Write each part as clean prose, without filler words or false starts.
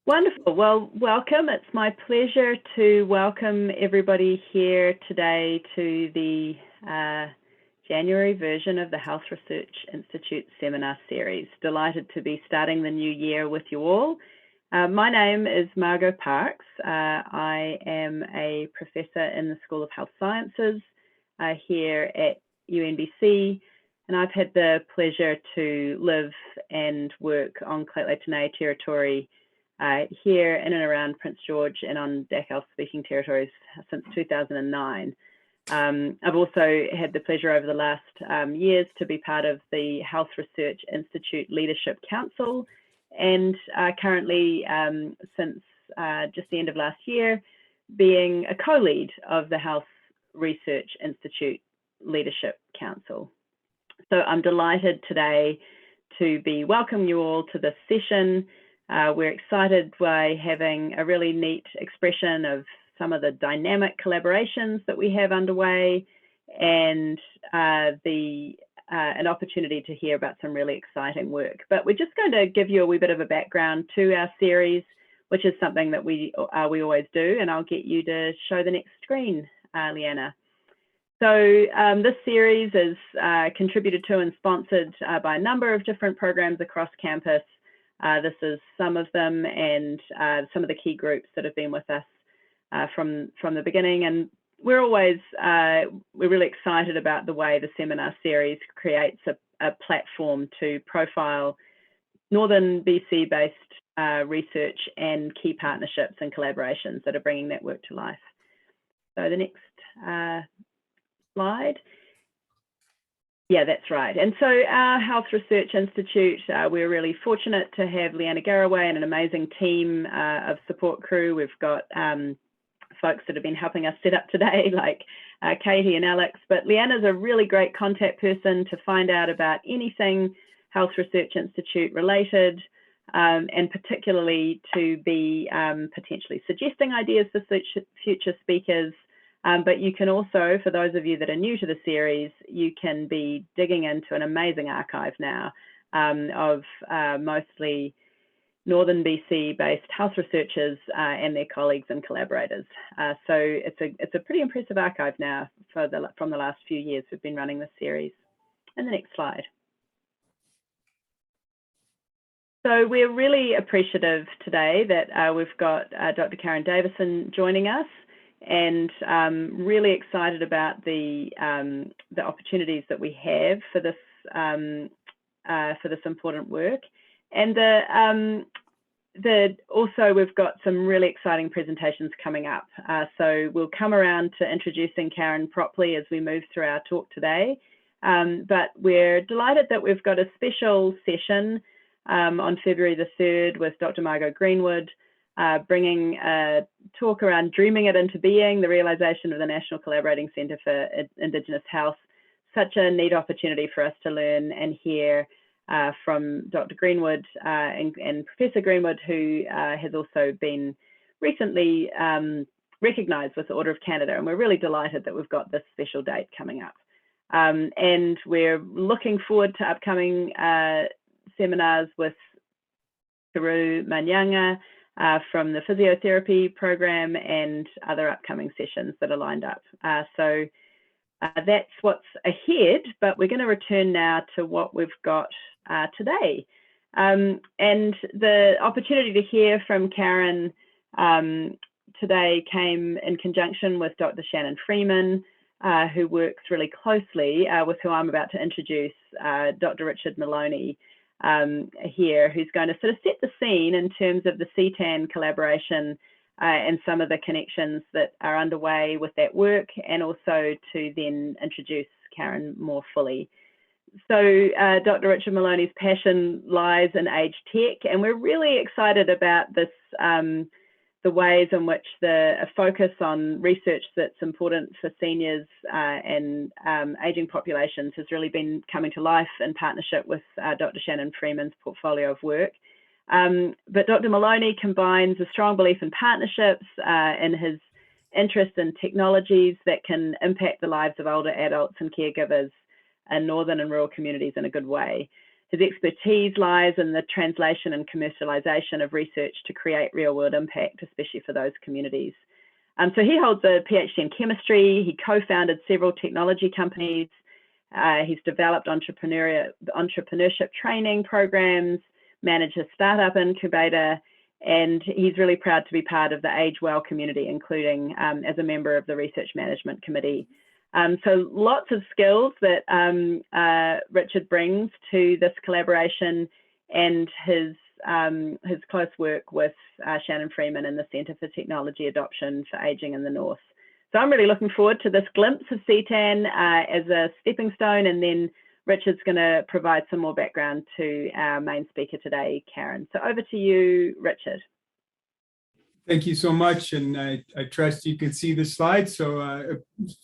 Wonderful. Well, welcome. It's my pleasure to welcome everybody here today to the January version of the Health Research Institute seminar series. Delighted to be starting the new year with you all. My name is Margot Parks. I am a professor in the School of Health Sciences here at UNBC, and I've had the pleasure to live and work on Lheidli territory here in and around Prince George and on Dachau speaking territories since 2009. I've also had the pleasure over the last years to be part of the Health Research Institute Leadership Council, and currently, since just the end of last year, being a co-lead of the Health Research Institute Leadership Council. So I'm delighted today to be welcoming you all to this session. We're excited by having a really neat expression of some of the dynamic collaborations that we have underway, and an opportunity to hear about some really exciting work. But we're just going to give you a wee bit of a background to our series, which is something that we always do, and I'll get you to show the next screen, Leanna. So this series is contributed to and sponsored by a number of different programs across campus. This is some of them, and some of the key groups that have been with us from the beginning. And we're really excited about the way the seminar series creates a platform to profile Northern BC-based research and key partnerships and collaborations that are bringing that work to life. So the next slide. Yeah, that's right. And so our Health Research Institute, we're really fortunate to have Leanna Garraway and an amazing team of support crew. We've got folks that have been helping us set up today, like Katie and Alex. But Leanna's a really great contact person to find out about anything Health Research Institute related, and particularly to be potentially suggesting ideas for future speakers. But you can also, for those of you that are new to the series, you can be digging into an amazing archive now of mostly Northern BC-based health researchers and their colleagues and collaborators. So it's a pretty impressive archive now from the last few years we've been running this series. And the next slide. So we're really appreciative today that we've got Dr. Karen Davison joining us, and really excited about the opportunities that we have for this important work. And also we've got some really exciting presentations coming up. So we'll come around to introducing Karen properly as we move through our talk today. But we're delighted that we've got a special session on February the 3rd with Dr. Margot Greenwood, bringing a talk around Dreaming It Into Being, the realization of the National Collaborating Centre for Indigenous Health. Such a neat opportunity for us to learn and hear from Dr. Greenwood and Professor Greenwood, who has also been recently recognised with the Order of Canada. And we're really delighted that we've got this special date coming up. And we're looking forward to upcoming seminars with Karu Manyanga from the physiotherapy program and other upcoming sessions that are lined up. So that's what's ahead, but we're going to return now to what we've got today. And the opportunity to hear from Karen today came in conjunction with Dr. Shannon Freeman, who works really closely with who I'm about to introduce, Dr. Richard McAloney, here, who's going to sort of set the scene in terms of the CTAAN collaboration and some of the connections that are underway with that work, and also to then introduce Karen more fully. So Dr. Richard McAloney's passion lies in aged tech, and we're really excited about this, the ways in which a focus on research that's important for seniors and aging populations has really been coming to life in partnership with Dr. Shannon Freeman's portfolio of work. But Dr. McAloney combines a strong belief in partnerships and his interest in technologies that can impact the lives of older adults and caregivers in northern and rural communities in a good way. His expertise lies in the translation and commercialization of research to create real-world impact, especially for those communities. So he holds a PhD in chemistry. He co-founded several technology companies. He's developed entrepreneurship training programs, managed a startup incubator, and he's really proud to be part of the Age Well community, including as a member of the Research Management Committee. So lots of skills that Richard brings to this collaboration, and his close work with Shannon Freeman and the Centre for Technology Adoption for Aging in the North. So I'm really looking forward to this glimpse of CTAAN as a stepping stone, and then Richard's going to provide some more background to our main speaker today, Karen. So over to you, Richard. Thank you so much, and I trust you can see the slides. So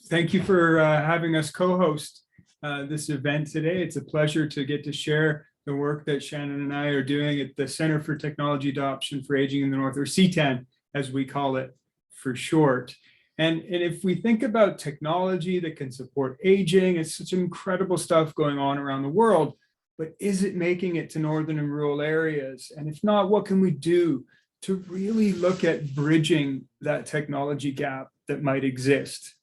thank you for having us co-host this event today. It's a pleasure to get to share the work that Shannon and I are doing at the Center for Technology Adoption for Aging in the North, or CTAAN, as we call it for short. And if we think about technology that can support aging, it's such incredible stuff going on around the world, but is it making it to northern and rural areas? And if not, what can we do to really look at bridging that technology gap that might exist?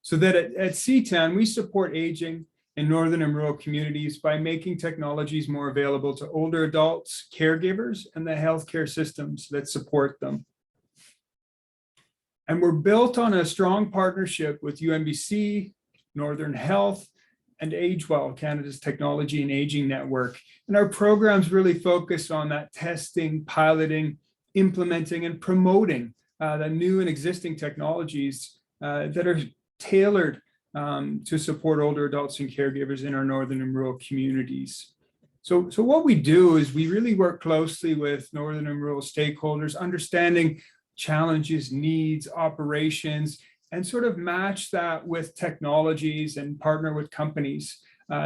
So that at CTAAN, we support aging in northern and rural communities by making technologies more available to older adults, caregivers, and the healthcare systems that support them. And we're built on a strong partnership with UNBC, Northern Health, and AgeWell, Canada's Technology and Aging Network. And our programs really focus on that testing, piloting, implementing, and promoting the new and existing technologies that are tailored to support older adults and caregivers in our northern and rural communities. So what we do is we really work closely with northern and rural stakeholders, understanding challenges, needs, operations, and sort of match that with technologies and partner with companies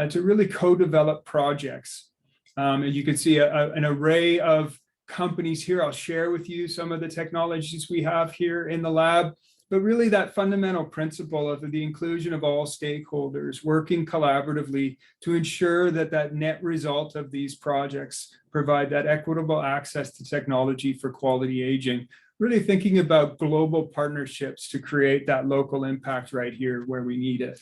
to really co-develop projects. And you can see an array of companies here. I'll share with you some of the technologies we have here in the lab, but really that fundamental principle of the inclusion of all stakeholders working collaboratively to ensure that that net result of these projects provide that equitable access to technology for quality aging. Really thinking about global partnerships to create that local impact right here where we need it.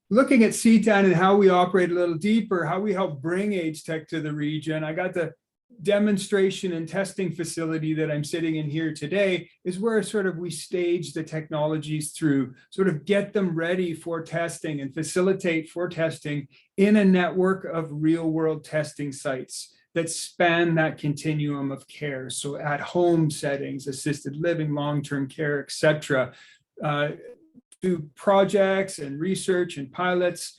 Looking at CTAAN and how we operate a little deeper, how we help bring age tech to the region. I got the demonstration and testing facility that I'm sitting in here today is where sort of we stage the technologies through, sort of get them ready for testing and facilitate for testing in a network of real world testing sites that span that continuum of care. So at home settings, assisted living, long-term care, et cetera, to projects and research and pilots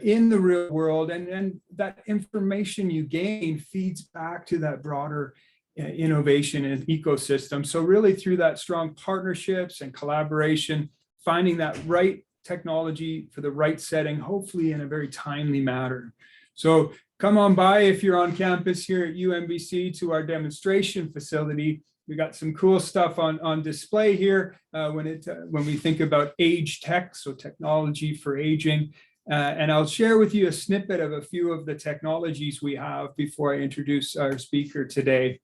in the real world. And that information you gain feeds back to that broader innovation and ecosystem. So really through that strong partnerships and collaboration, finding that right technology for the right setting, hopefully in a very timely manner. So come on by if you're on campus here at UNBC to our demonstration facility. We got some cool stuff on display here when we think about age tech, so technology for aging. And I'll share with you a snippet of a few of the technologies we have before I introduce our speaker today.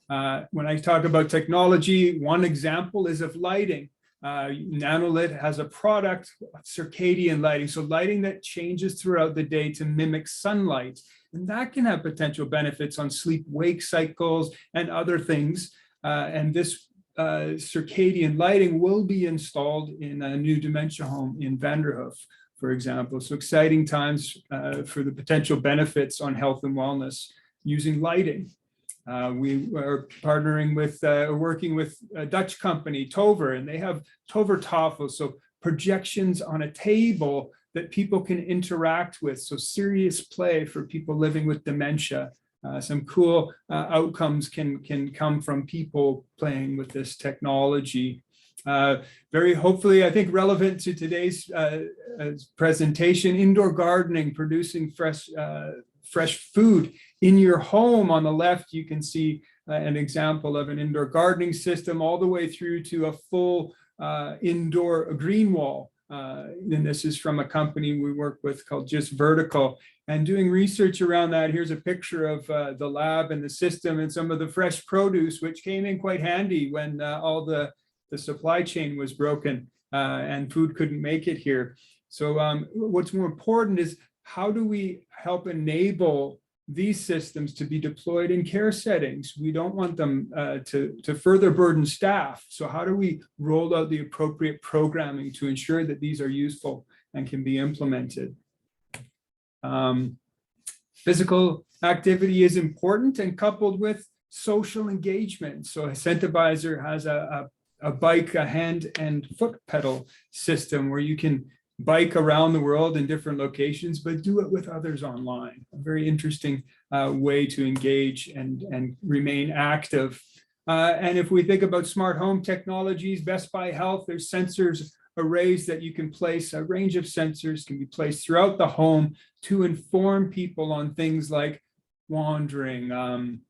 When I talk about technology, one example is of lighting. Nanolit has a product, circadian lighting, so lighting that changes throughout the day to mimic sunlight. And that can have potential benefits on sleep-wake cycles and other things. And this circadian lighting will be installed in a new dementia home in Vanderhoof, for example. So exciting times for the potential benefits on health and wellness using lighting. We are partnering with, working with a Dutch company, Tover, and they have Tover Tafels, so projections on a table that people can interact with. So serious play for people living with dementia. Some cool outcomes can come from people playing with this technology. Very hopefully, I think, relevant to today's presentation, indoor gardening, producing fresh food in your home. On the left, you can see an example of an indoor gardening system all the way through to a full indoor green wall And this is from a company we work with called Just Vertical. And doing research around that, here's a picture of the lab and the system and some of the fresh produce, which came in quite handy when all the supply chain was broken and food couldn't make it here. So what's more important is how do we help enable these systems to be deployed in care settings? We don't want them to further burden staff. So how do we roll out the appropriate programming to ensure that these are useful and can be implemented? Physical activity is important and coupled with social engagement. So Incentivizer has a bike, a hand and foot pedal system where you can bike around the world in different locations, but do it with others online. A very interesting way to engage and remain active. And if we think about smart home technologies, Best Buy Health, there's sensors arrays that you can place. A range of sensors can be placed throughout the home to inform people on things like wandering,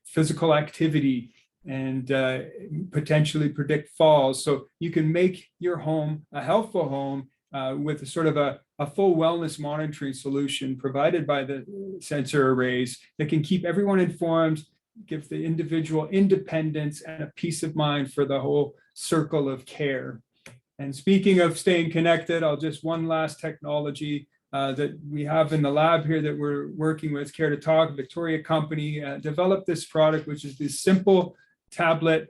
physical activity, and potentially predict falls. So you can make your home a healthful home with sort of a full wellness monitoring solution provided by the sensor arrays that can keep everyone informed, give the individual independence and a peace of mind for the whole circle of care. And speaking of staying connected, one last technology that we have in the lab here that we're working with, Care to Talk, Victoria company, developed this product, which is this simple tablet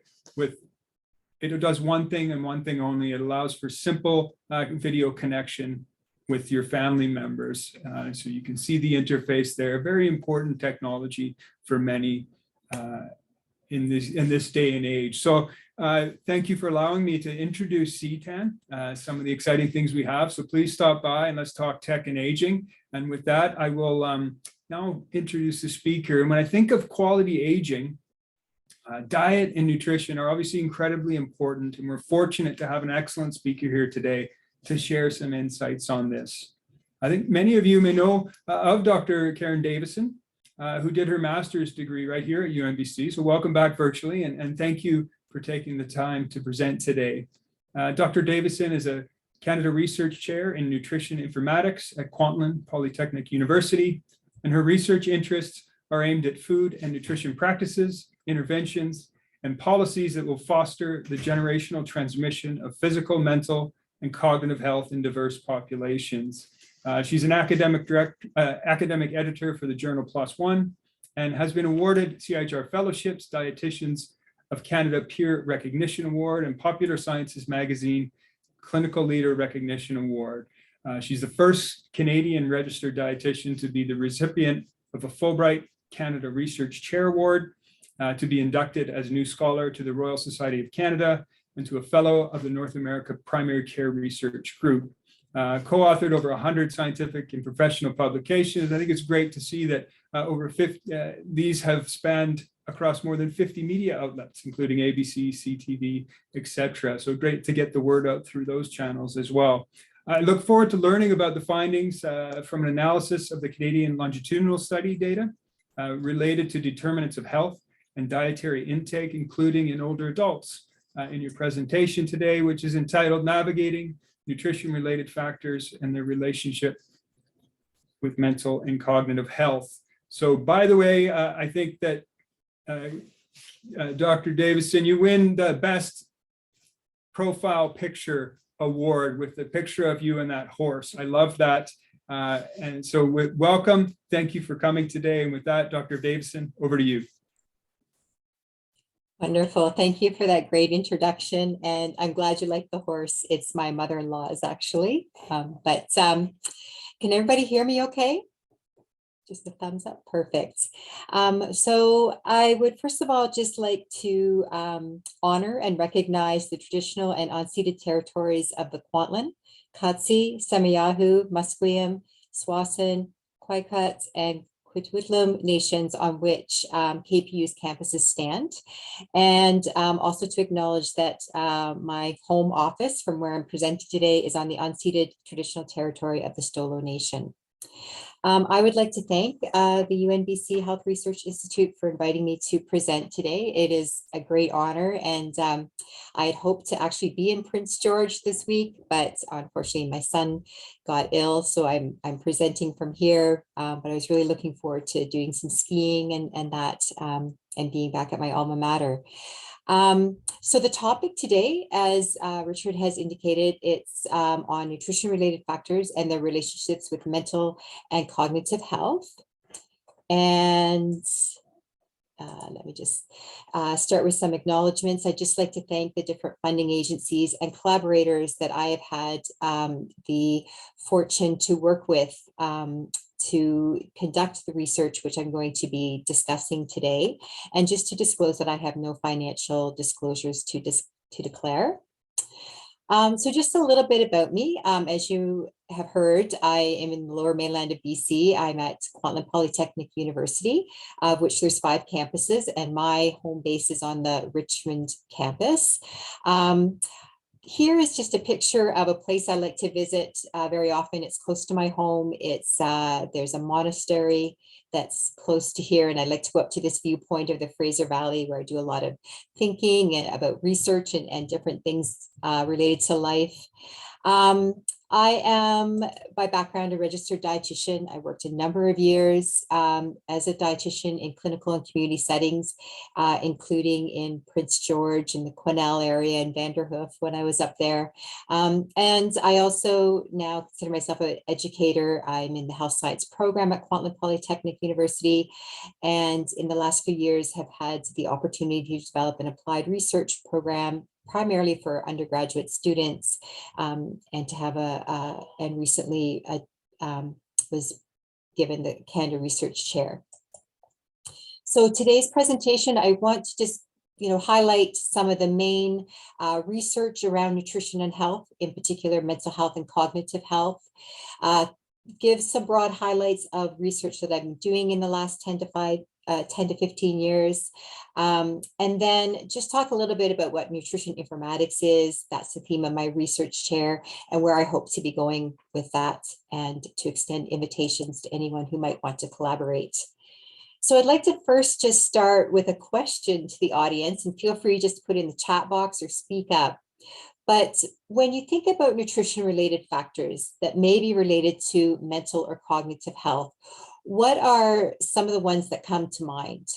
it does one thing and one thing only. It allows for simple video connection with your family members. So you can see the interface there. Very important technology for many in this day and age. So thank you for allowing me to introduce CTAAN, some of the exciting things we have. So please stop by and let's talk tech and aging. And with that, I will now introduce the speaker. And when I think of quality aging, diet and nutrition are obviously incredibly important, and we're fortunate to have an excellent speaker here today to share some insights on this. I think many of you may know of Dr. Karen Davison, who did her master's degree right here at UNBC. So welcome back virtually, and thank you for taking the time to present today. Dr. Davison is a Canada Research Chair in Nutrition Informatics at Kwantlen Polytechnic University, and her research interests are aimed at food and nutrition practices, interventions, and policies that will foster the generational transmission of physical, mental, and cognitive health in diverse populations. She's an academic editor for the journal PLOS ONE and has been awarded CHR Fellowships, Dietitians of Canada Peer Recognition Award, and Popular Sciences Magazine Clinical Leader Recognition Award. She's the first Canadian registered dietitian to be the recipient of a Fulbright Canada Research Chair Award, to be inducted as a new scholar to the Royal Society of Canada and to a fellow of the North America Primary Care Research Group. Co-authored over 100 scientific and professional publications. I think it's great to see that over 50, these have spanned across more than 50 media outlets, including ABC, CTV, etc. So great to get the word out through those channels as well. I look forward to learning about the findings from an analysis of the Canadian longitudinal study data related to determinants of health and dietary intake, including in older adults, in your presentation today, which is entitled Navigating Nutrition-Related Factors and Their Relationship with Mental and Cognitive Health. So by the way, I think that Dr. Davison, you win the Best Profile Picture Award with the picture of you and that horse. I love that. And so welcome. Thank you for coming today. And with that, Dr. Davison, over to you. Wonderful. Thank you for that great introduction. And I'm glad you like the horse. It's my mother-in-law's actually. Can everybody hear me okay? Just a thumbs up. Perfect. So I would first of all just like to honor and recognize the traditional and unceded territories of the Kwantlen, Katsi, Semiahmoo, Musqueam, Swasan, Quaicut, and Kwetwutlam nations on which KPU's campuses stand, and also to acknowledge that my home office from where I'm presenting today is on the unceded traditional territory of the Stolo Nation. I would like to thank the UNBC Health Research Institute for inviting me to present today. It is a great honor, and I had hoped to actually be in Prince George this week, but unfortunately my son got ill, so I'm presenting from here. But I was really looking forward to doing some skiing and that, and being back at my alma mater. So the topic today, as Richard has indicated, it's on nutrition-related factors and their relationships with mental and cognitive health. And let me just start with some acknowledgements. I'd just like to thank the different funding agencies and collaborators that I have had the fortune to work with to conduct the research, which I'm going to be discussing today. And just to disclose that I have no financial disclosures to declare. So just a little bit about me. As you have heard, I am in the lower mainland of BC. I'm at Kwantlen Polytechnic University, of which there's 5 campuses, and my home base is on the Richmond campus. Here is just a picture of a place I like to visit very often. It's close to my home. It's there's a monastery that's close to here, and I like to go up to this viewpoint of the Fraser Valley, where I do a lot of thinking and about research and different things related to life. I am by background a registered dietitian. I worked a number of years as a dietitian in clinical and community settings, including in Prince George and the Quesnel area and Vanderhoof when I was up there. And I also now consider myself an educator. I'm in the health science program at Kwantlen Polytechnic University, and in the last few years have had the opportunity to develop an applied research program primarily for undergraduate students, and to have and recently was given the Canada Research Chair. So today's presentation, I want to just highlight some of the main research around nutrition and health, in particular mental health and cognitive health. Give some broad highlights of research that I've been doing in the last 10 to 15 years. And then just talk a little bit about what nutrition informatics is. That's the theme of my research chair and where I hope to be going with that, and to extend invitations to anyone who might want to collaborate. So I'd like to first just start with a question to the audience, and feel free just to put in the chat box or speak up. But when you think about nutrition-related factors that may be related to mental or cognitive health, what are some of the ones that come to mind?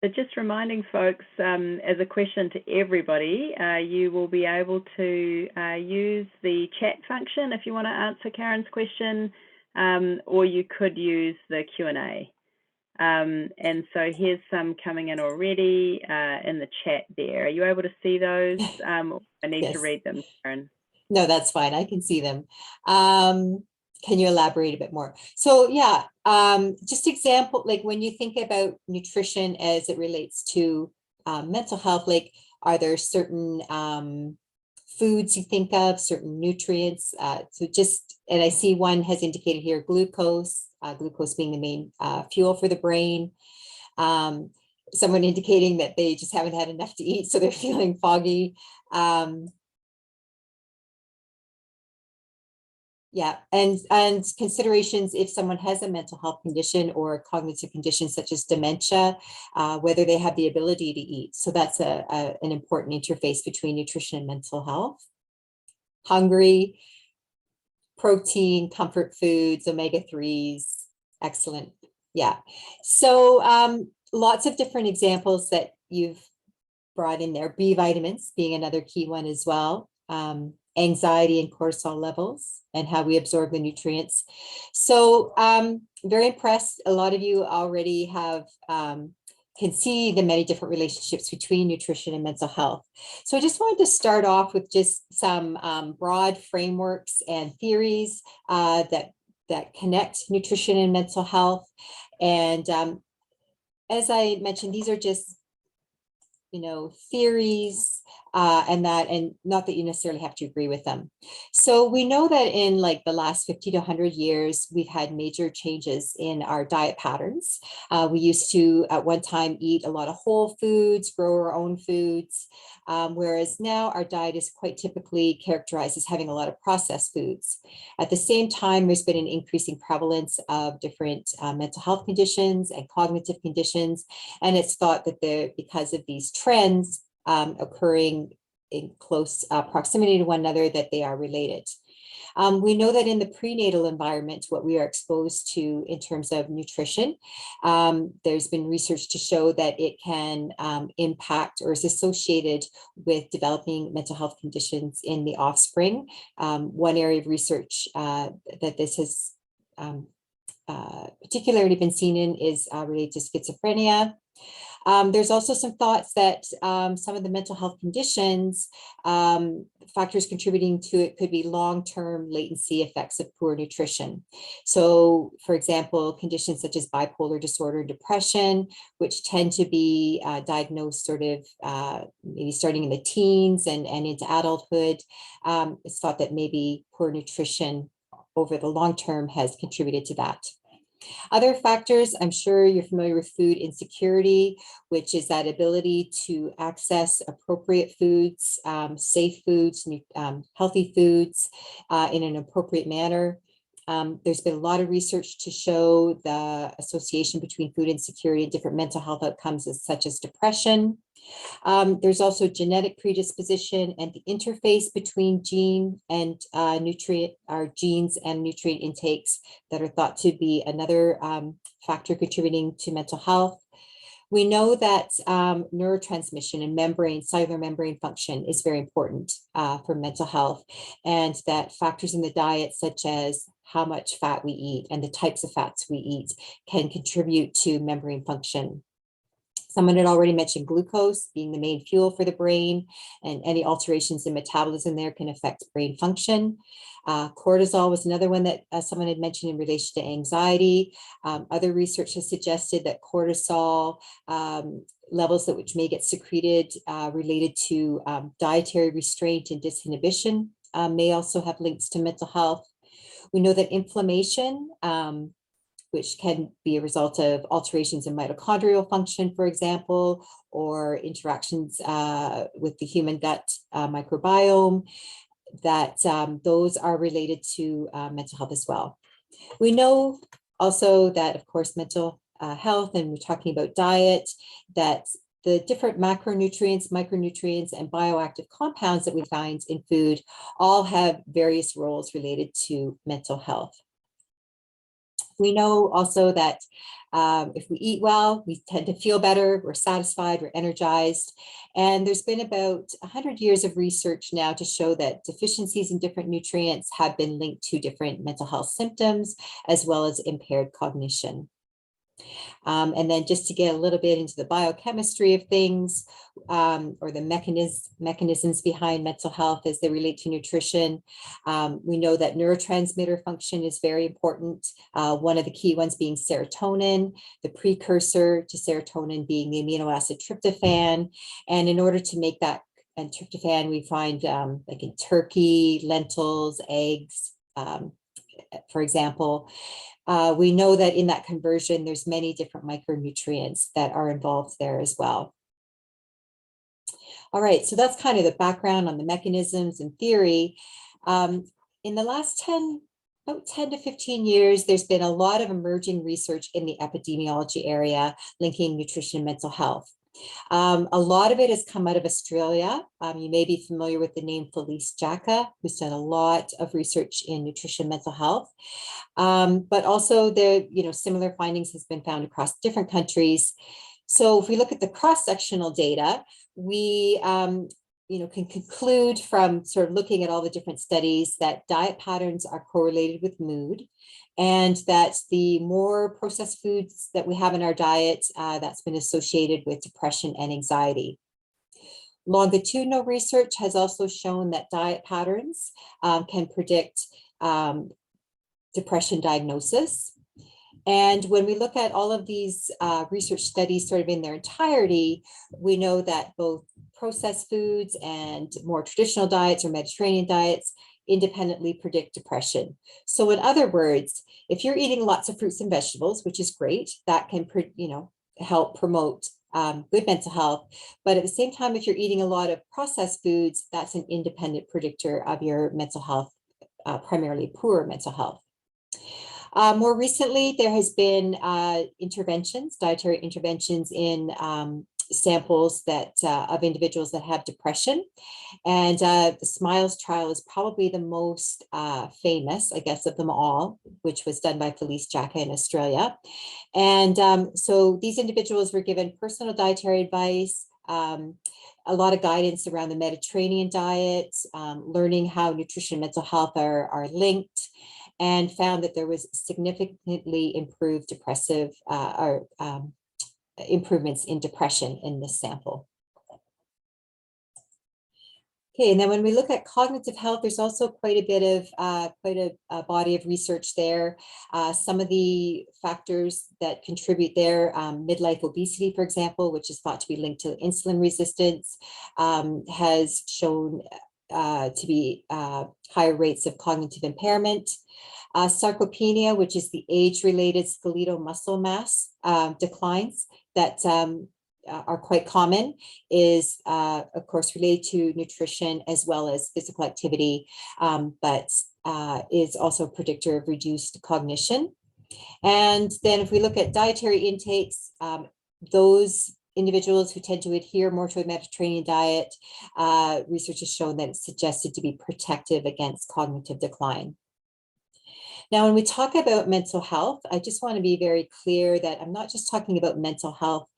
So just reminding folks, as a question to everybody, you will be able to use the chat function if you want to answer Karen's question, or you could use the Q&A. And so here's some coming in already in the chat there. Are you able to see those? I need Yes. to read them, Karen. No, that's fine. I can see them. Can you elaborate a bit more? So yeah, just example, like when you think about nutrition as it relates to mental health, like are there certain foods you think of, certain nutrients? So just, and I see one has indicated here, glucose, glucose being the main fuel for the brain. Someone indicating that they just haven't had enough to eat, so they're feeling foggy. Yeah, and considerations if someone has a mental health condition or a cognitive condition such as dementia, whether they have the ability to eat. So that's an important interface between nutrition and mental health. Hungry, protein, comfort foods, omega-3s, excellent. Yeah, so lots of different examples that you've brought in there. B vitamins being another key one as well. Anxiety and cortisol levels and how we absorb the nutrients. So very impressed. A lot of you already have can see the many different relationships between nutrition and mental health. So I just wanted to start off with just some broad frameworks and theories that connect nutrition and mental health. And as I mentioned, these are just theories and not that you necessarily have to agree with them. So we know that in like the last 50 to 100 years, we've had major changes in our diet patterns. We used to at one time eat a lot of whole foods, grow our own foods, whereas now our diet is quite typically characterized as having a lot of processed foods. At the same time, there's been an increasing prevalence of different mental health conditions and cognitive conditions, and it's thought that because of these trends, occurring in close proximity to one another, that they are related. We know that in the prenatal environment, what we are exposed to in terms of nutrition, there's been research to show that it can impact or is associated with developing mental health conditions in the offspring. One area of research that this has particularly been seen in is related to schizophrenia. There's also some thoughts that some of the mental health conditions, factors contributing to it could be long-term latency effects of poor nutrition. So, for example, conditions such as bipolar disorder, depression, which tend to be diagnosed sort of maybe starting in the teens and into adulthood. It's thought that maybe poor nutrition over the long term has contributed to that. Other factors, I'm sure you're familiar with food insecurity, which is that ability to access appropriate foods, safe foods, healthy foods in an appropriate manner. There's been a lot of research to show the association between food insecurity and different mental health outcomes such as depression. There's also genetic predisposition and the interface between gene and genes and nutrient intakes that are thought to be another factor contributing to mental health. We know that neurotransmission and cellular membrane function is very important for mental health, and that factors in the diet, such as how much fat we eat and the types of fats we eat, can contribute to membrane function. Someone had already mentioned glucose being the main fuel for the brain, and any alterations in metabolism there can affect brain function. Cortisol was another one that someone had mentioned in relation to anxiety. Other research has suggested that cortisol levels which may get secreted related to dietary restraint and disinhibition may also have links to mental health. We know that inflammation, which can be a result of alterations in mitochondrial function, for example, or interactions with the human gut microbiome, that those are related to mental health as well. We know also that, of course, mental health, and we're talking about diet, that the different macronutrients, micronutrients, and bioactive compounds that we find in food all have various roles related to mental health. We know also that if we eat well, we tend to feel better, we're satisfied, we're energized. And there's been about 100 years of research now to show that deficiencies in different nutrients have been linked to different mental health symptoms, as well as impaired cognition. And then just to get a little bit into the biochemistry of things, or the mechanisms behind mental health as they relate to nutrition. We know that neurotransmitter function is very important. One of the key ones being serotonin, the precursor to serotonin being the amino acid tryptophan. And in order to make that, and tryptophan we find like in turkey, lentils, eggs, for example. We know that in that conversion, there's many different micronutrients that are involved there as well. All right, so that's kind of the background on the mechanisms and theory. In the last about 10 to 15 years, there's been a lot of emerging research in the epidemiology area linking nutrition and mental health. A lot of it has come out of Australia. You may be familiar with the name Felice Jacka, who's done a lot of research in nutrition and mental health. But also similar findings has been found across different countries. So if we look at the cross-sectional data, we can conclude from sort of looking at all the different studies that diet patterns are correlated with mood, and that the more processed foods that we have in our diet, that's been associated with depression and anxiety. Longitudinal research has also shown that diet patterns can predict depression diagnosis. And when we look at all of these research studies sort of in their entirety, we know that both processed foods and more traditional diets or Mediterranean diets independently predict depression. So in other words, if you're eating lots of fruits and vegetables, which is great, that can help promote good mental health. But at the same time, if you're eating a lot of processed foods, that's an independent predictor of your mental health, primarily poor mental health. More recently, there has been dietary interventions in samples of individuals that have depression. And the SMILES trial is probably the most famous, I guess, of them all, which was done by Felice Jacka in Australia. And so these individuals were given personal dietary advice, a lot of guidance around the Mediterranean diet, learning how nutrition and mental health are linked, and found that there was significantly improved improvements in depression in this sample. Okay, and then when we look at cognitive health, there's also quite a bit of a body of research there. Some of the factors that contribute there, midlife obesity, for example, which is thought to be linked to insulin resistance, has shown to be higher rates of cognitive impairment. Sarcopenia, which is the age-related skeletal muscle mass declines that are quite common, is of course related to nutrition as well as physical activity, but is also a predictor of reduced cognition. And then if we look at dietary intakes, those individuals who tend to adhere more to a Mediterranean diet, research has shown that it's suggested to be protective against cognitive decline. Now, when we talk about mental health, I just want to be very clear that I'm not just talking about mental health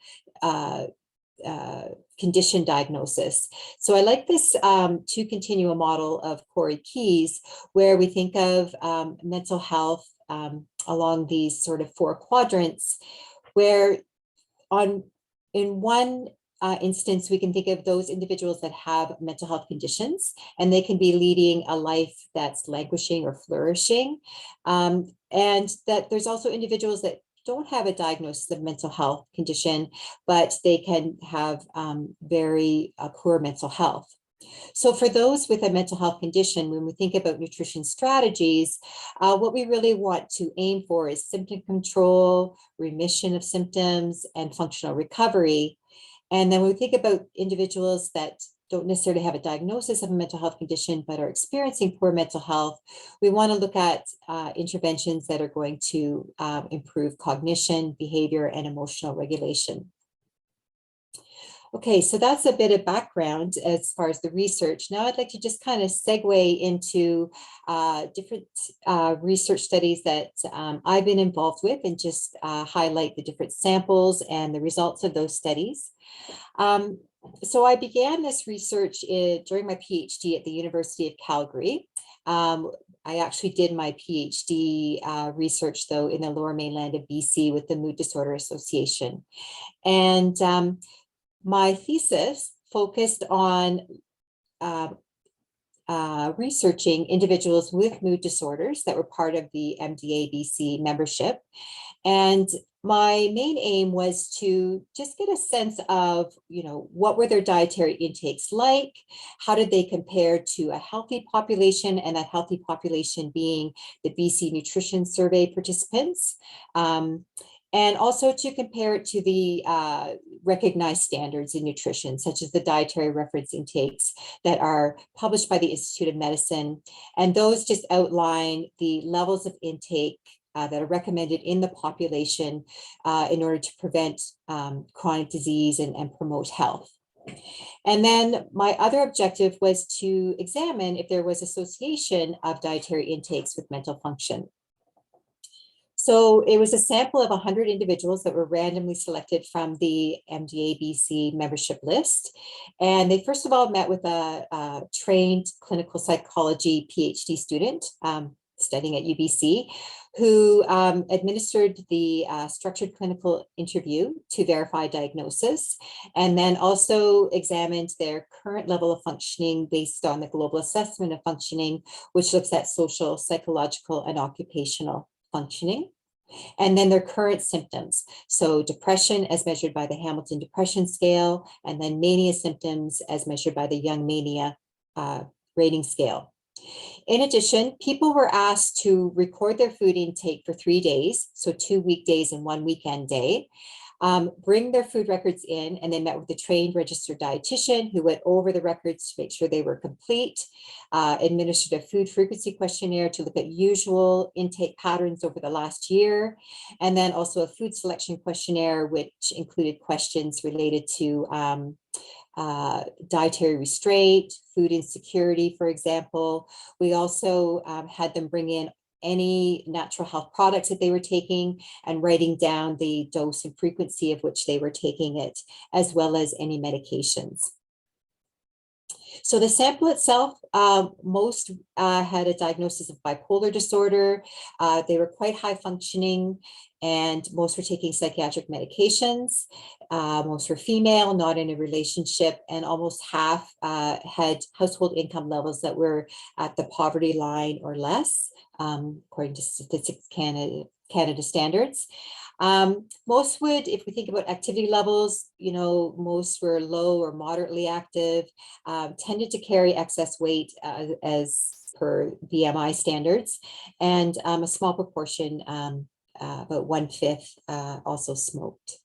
condition diagnosis. So I like this two continuum model of Corey Keyes, where we think of mental health along these sort of four quadrants, where in one instance, we can think of those individuals that have mental health conditions, and they can be leading a life that's languishing or flourishing. And that there's also individuals that don't have a diagnosis of mental health condition, but they can have very poor mental health. So for those with a mental health condition, when we think about nutrition strategies, what we really want to aim for is symptom control, remission of symptoms, and functional recovery. And then when we think about individuals that don't necessarily have a diagnosis of a mental health condition, but are experiencing poor mental health, we want to look at interventions that are going to improve cognition, behavior, and emotional regulation. Okay, so that's a bit of background as far as the research. Now I'd like to just kind of segue into different research studies that I've been involved with, and just highlight the different samples and the results of those studies. So I began this research during my PhD at the University of Calgary. I actually did my PhD research, though, in the Lower Mainland of BC with the Mood Disorder Association. And my thesis focused on researching individuals with mood disorders that were part of the MDA-BC membership. And my main aim was to just get a sense of, what were their dietary intakes like? How did they compare to a healthy population, and that healthy population being the BC Nutrition Survey participants? And also to compare it to the recognized standards in nutrition, such as the dietary reference intakes that are published by the Institute of Medicine. And those just outline the levels of intake that are recommended in the population in order to prevent chronic disease and promote health. And then my other objective was to examine if there was association of dietary intakes with mental function. So it was a sample of 100 individuals that were randomly selected from the MDA-BC membership list. And they first of all met with a trained clinical psychology PhD student studying at UBC, who administered the structured clinical interview to verify diagnosis, and then also examined their current level of functioning based on the Global Assessment of Functioning, which looks at social, psychological, and occupational functioning. And then their current symptoms. So depression as measured by the Hamilton Depression Scale, and then mania symptoms as measured by the Young Mania rating scale. In addition, people were asked to record their food intake for 3 days, so 2 weekdays and 1 weekend day, bring their food records in, and they met with a trained registered dietitian who went over the records to make sure they were complete, administered a food frequency questionnaire to look at usual intake patterns over the last year, and then also a food selection questionnaire, which included questions related to dietary restraint, food insecurity, for example. We also had them bring in any natural health products that they were taking and writing down the dose and frequency of which they were taking it, as well as any medications. So the sample itself, most had a diagnosis of bipolar disorder. They were quite high functioning, and most were taking psychiatric medications. Most were female, not in a relationship, and almost half had household income levels that were at the poverty line or less, according to Statistics Canada standards. Most would, if we think about activity levels, most were low or moderately active, tended to carry excess weight as per BMI standards, and a small proportion, about 1/5, also smoked.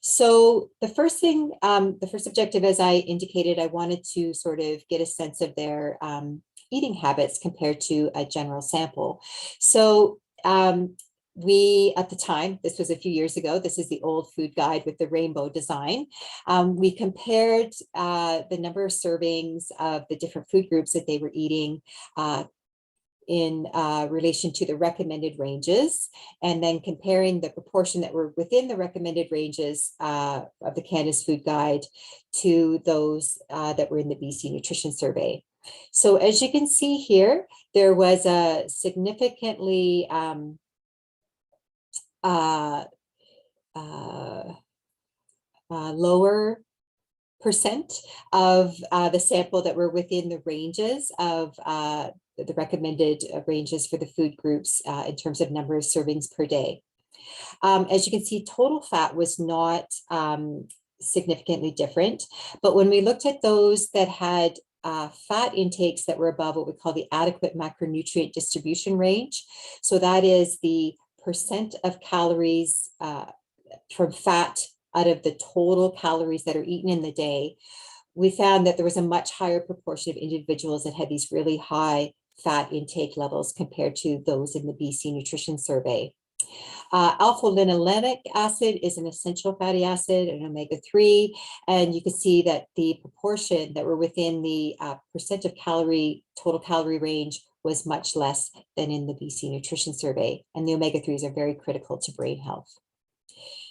So the first thing, the first objective, as I indicated, I wanted to sort of get a sense of their eating habits compared to a general sample. So we, at the time, this was a few years ago, this is the old food guide with the rainbow design. We compared the number of servings of the different food groups that they were eating in relation to the recommended ranges, and then comparing the proportion that were within the recommended ranges of the Canada's Food Guide to those that were in the BC Nutrition Survey. So as you can see here, there was a significantly lower percent of the sample that were within the ranges of the recommended ranges for the food groups in terms of number of servings per day. As you can see, total fat was not significantly different, but when we looked at those that had fat intakes that were above what we call the adequate macronutrient distribution range, so that is the percent of calories from fat out of the total calories that are eaten in the day, we found that there was a much higher proportion of individuals that had these really high fat intake levels compared to those in the BC Nutrition Survey. Alpha-linolenic acid is an essential fatty acid, an omega-3, and you can see that the proportion that were within the percent of total calorie range was much less than in the BC Nutrition Survey, and the omega-3s are very critical to brain health.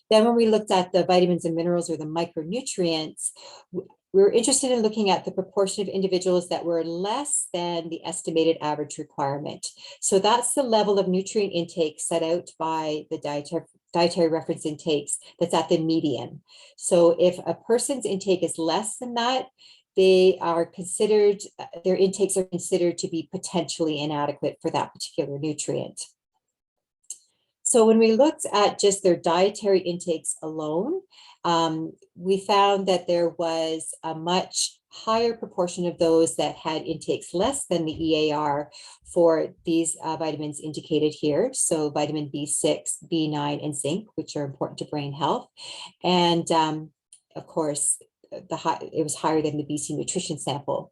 Then when we looked at the vitamins and minerals, or the micronutrients, we were interested in looking at the proportion of individuals that were less than the estimated average requirement. So that's the level of nutrient intake set out by the dietary reference intakes that's at the median. So if a person's intake is less than that, they are considered, their intakes are considered to be potentially inadequate for that particular nutrient. So when we looked at just their dietary intakes alone, we found that there was a much higher proportion of those that had intakes less than the EAR for these vitamins indicated here. So vitamin B6, B9, and zinc, which are important to brain health. And of course, it was higher than the BC Nutrition sample.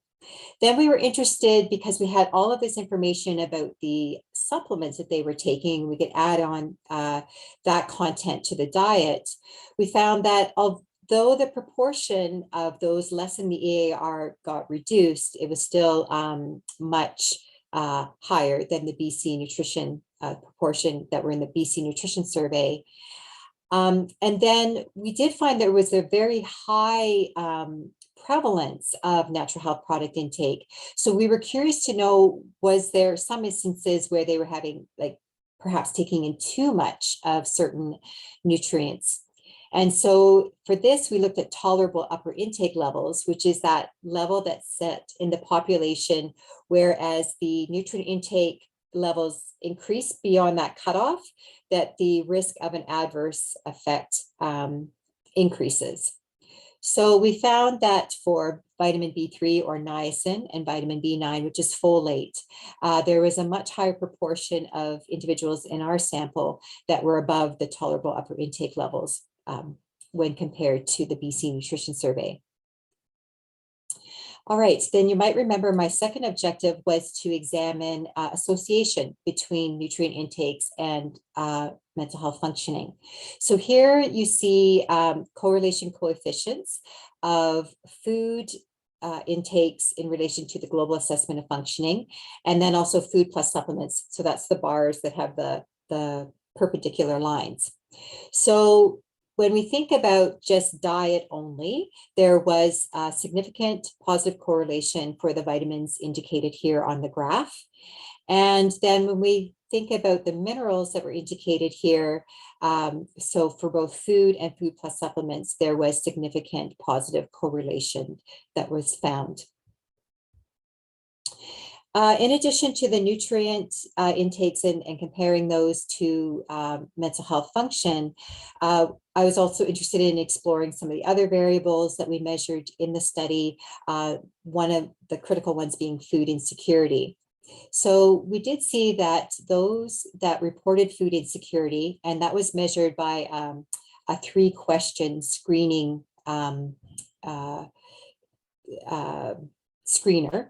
Then we were interested, because we had all of this information about the supplements that they were taking, we could add on that content to the diet. We found that although the proportion of those less than the EAR got reduced, it was still much higher than the BC Nutrition proportion that were in the BC Nutrition Survey. And then we did find there was a very high prevalence of natural health product intake. So we were curious to know, was there some instances where they were having, like, perhaps taking in too much of certain nutrients? And so for this, we looked at tolerable upper intake levels, which is that level that's set in the population, whereas the nutrient intake levels increase beyond that cutoff, that the risk of an adverse effect increases. So we found that for vitamin B3 or niacin and vitamin B9, which is folate, there was a much higher proportion of individuals in our sample that were above the tolerable upper intake levels when compared to the BC Nutrition Survey. All right, then you might remember my second objective was to examine association between nutrient intakes and mental health functioning. So here you see correlation coefficients of food intakes in relation to the global assessment of functioning, and then also food plus supplements. So that's the bars that have the perpendicular lines. So when we think about just diet only, there was a significant positive correlation for the vitamins indicated here on the graph. And then when we think about the minerals that were indicated here, so for both food and food plus supplements, there was significant positive correlation that was found. In addition to the nutrient intakes and comparing those to mental health function, I was also interested in exploring some of the other variables that we measured in the study, one of the critical ones being food insecurity. So we did see that those that reported food insecurity, and that was measured by a 3-question screening screener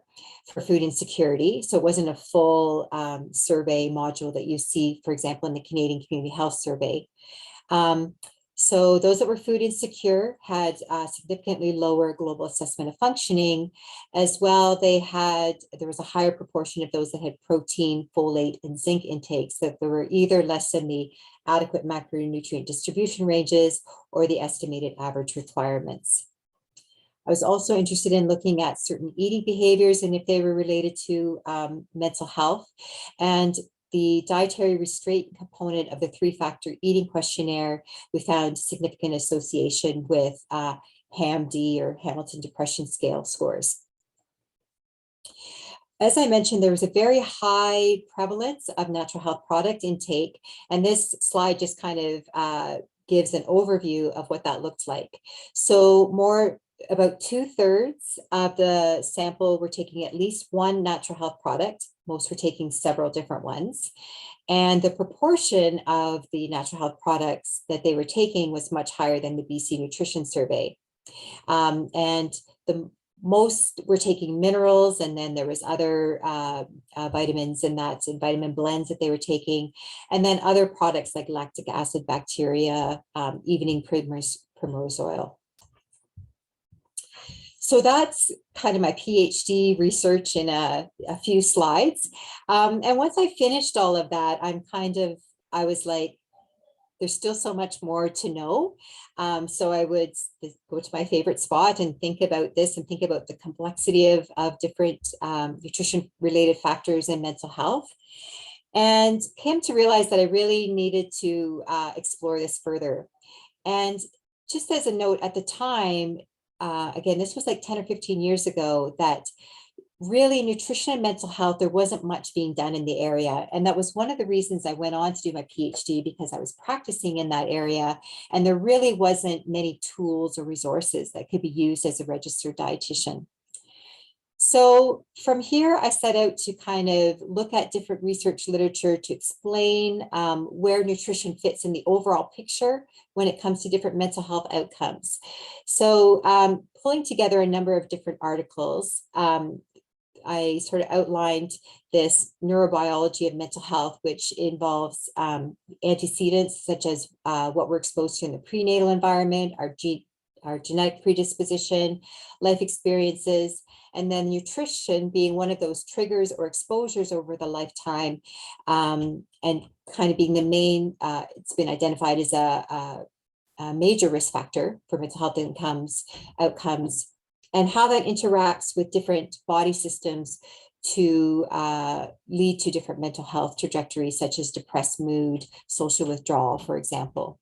for food insecurity. So it wasn't a full survey module that you see, for example, in the Canadian Community Health Survey. So those that were food insecure had significantly lower global assessment of functioning. As well, there was a higher proportion of those that had protein, folate, and zinc intakes, that there were either less than the adequate macronutrient distribution ranges or the estimated average requirements. I was also interested in looking at certain eating behaviors and if they were related to mental health. And the dietary restraint component of the 3-factor eating questionnaire, we found significant association with HAM-D or Hamilton Depression Scale scores. As I mentioned, there was a very high prevalence of natural health product intake, and this slide just kind of gives an overview of what that looked like. So about 2/3 of the sample were taking at least one natural health product. Most were taking several different ones. And the proportion of the natural health products that they were taking was much higher than the BC Nutrition Survey. And the most were taking minerals, and then there was other vitamins and vitamin blends that they were taking, and then other products like lactic acid, bacteria, evening primrose oil. So that's kind of my PhD research in a few slides. And once I finished all of that, I was like, there's still so much more to know. So I would go to my favorite spot and think about this and think about the complexity of different nutrition related factors in mental health, and came to realize that I really needed to explore this further. And just as a note, at the time, again, this was like 10 or 15 years ago, that really nutrition and mental health, there wasn't much being done in the area. And that was one of the reasons I went on to do my PhD, because I was practicing in that area and there really wasn't many tools or resources that could be used as a registered dietitian. So from here, I set out to kind of look at different research literature to explain where nutrition fits in the overall picture when it comes to different mental health outcomes. So pulling together a number of different articles, I sort of outlined this neurobiology of mental health, which involves antecedents such as what we're exposed to in the prenatal environment, our genetic predisposition, life experiences, and then nutrition being one of those triggers or exposures over the lifetime, and kind of being the main, it's been identified as a major risk factor for mental health outcomes, and how that interacts with different body systems to lead to different mental health trajectories, such as depressed mood, social withdrawal, for example.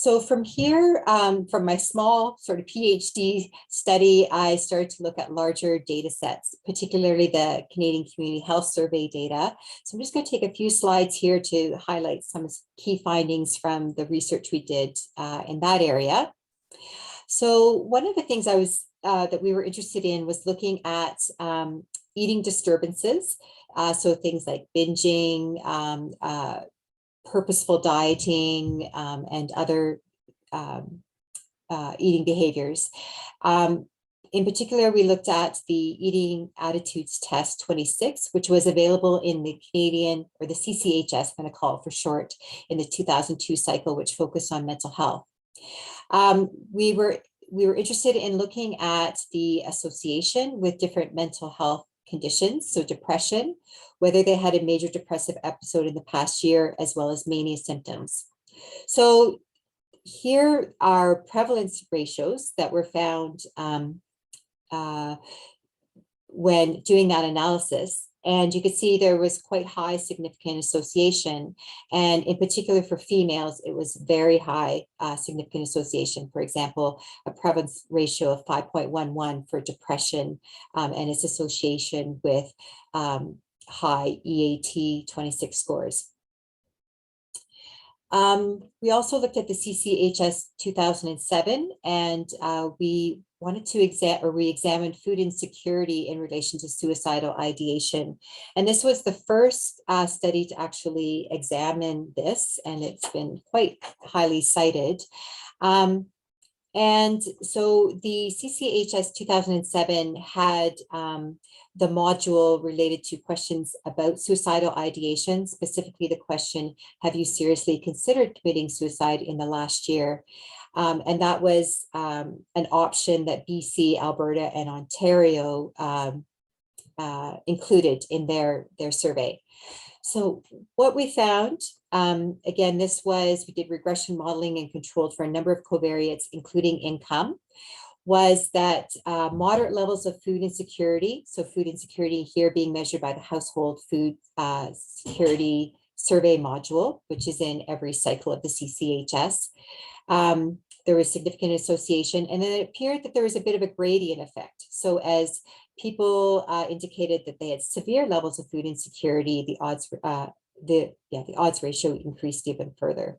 So from here, from my small sort of PhD study, I started to look at larger data sets, particularly the Canadian Community Health Survey data. So I'm just going to take a few slides here to highlight some key findings from the research we did in that area. So one of the things that we were interested in was looking at eating disturbances. So things like binging, purposeful dieting, and other eating behaviors. In particular, we looked at the Eating Attitudes Test 26, which was available in the Canadian, or the CCHS, I'm going to call it for short, in the 2002 cycle, which focused on mental health. We were interested in looking at the association with different mental health conditions, so depression, whether they had a major depressive episode in the past year, as well as mania symptoms. So here are prevalence ratios that were found when doing that analysis. And you could see there was quite high significant association. And in particular for females, it was very high significant association. For example, a prevalence ratio of 5.11 for depression and its association with high EAT 26 scores. We also looked at the CCHS 2007, and we wanted to re-examine food insecurity in relation to suicidal ideation. And this was the first study to actually examine this, and it's been quite highly cited. And so the CCHS 2007 had the module related to questions about suicidal ideation, specifically the question, have you seriously considered committing suicide in the last year? And that was an option that BC, Alberta, and Ontario included in their survey. So what we found, again, we did regression modeling and controlled for a number of covariates, including income, was that moderate levels of food insecurity, so food insecurity here being measured by the Household Food Security Survey module, which is in every cycle of the CCHS. There was significant association, and then it appeared that there was a bit of a gradient effect. So as people indicated that they had severe levels of food insecurity, the odds ratio increased even further.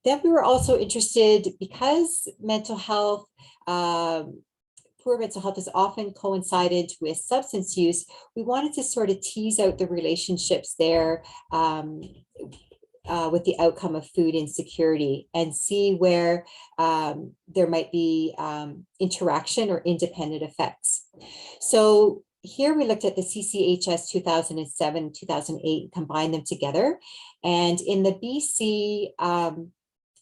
Then we were also interested, because mental health, poor mental health has often coincided with substance use, we wanted to sort of tease out the relationships there with the outcome of food insecurity and see where there might be interaction or independent effects. So here we looked at the CCHS 2007, 2008, combined them together. And in the BC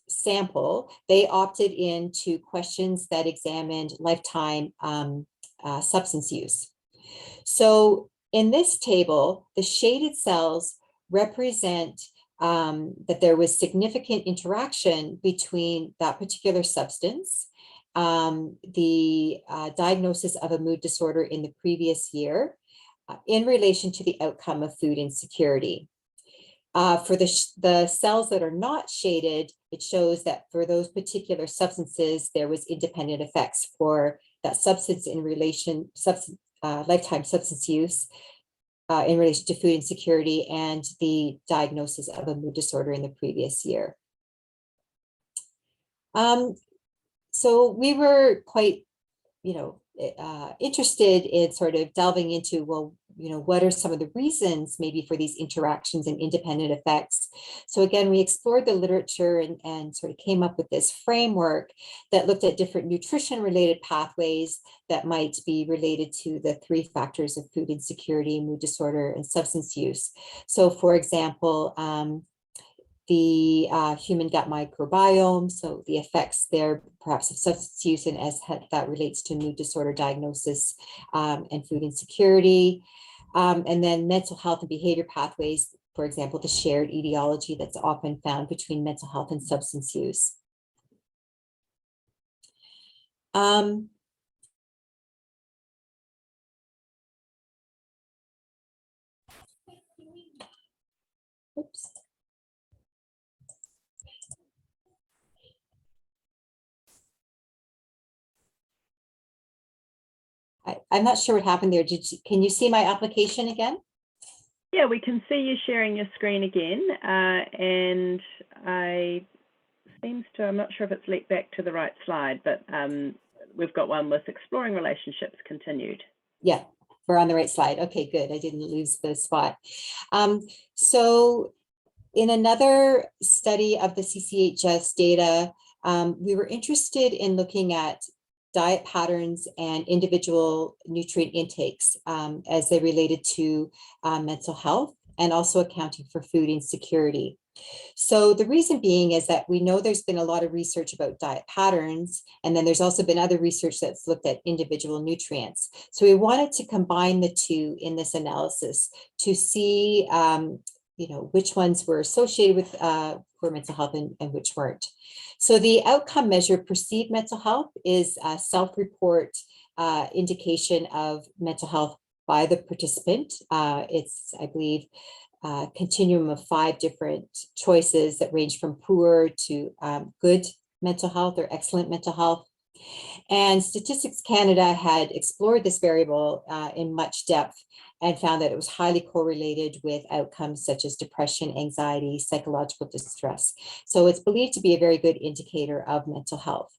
sample, they opted into questions that examined lifetime substance use. So in this table, the shaded cells represent that there was significant interaction between that particular substance, the diagnosis of a mood disorder in the previous year, in relation to the outcome of food insecurity. For the cells that are not shaded, it shows that for those particular substances, there was independent effects for that substance in relation, lifetime substance use, in relation to food insecurity and the diagnosis of a mood disorder in the previous year. So we were quite, interested in sort of delving into, well, what are some of the reasons maybe for these interactions and independent effects? So again, we explored the literature and sort of came up with this framework that looked at different nutrition-related pathways that might be related to the three factors of food insecurity, mood disorder, and substance use. So for example, the human gut microbiome, so the effects there perhaps of substance use and as that relates to mood disorder diagnosis and food insecurity. And then mental health and behavior pathways, for example, the shared etiology that's often found between mental health and substance use. Oops. I'm not sure what happened there. Can you see my application again? Yeah, we can see you sharing your screen again, and I'm not sure if it's leaked back to the right slide, but we've got one with exploring relationships continued. Yeah, we're on the right slide. Okay, good. I didn't lose the spot. So in another study of the CCHS data, we were interested in looking at diet patterns and individual nutrient intakes as they related to mental health, and also accounting for food insecurity. So the reason being is that we know there's been a lot of research about diet patterns, and then there's also been other research that's looked at individual nutrients. So we wanted to combine the two in this analysis to see which ones were associated with poor mental health and which weren't. So the outcome measure, perceived mental health, is a self-report indication of mental health by the participant. It's, I believe, continuum of 5 different choices that range from poor to good mental health or excellent mental health. And Statistics Canada had explored this variable in much depth and found that it was highly correlated with outcomes such as depression, anxiety, psychological distress. So it's believed to be a very good indicator of mental health.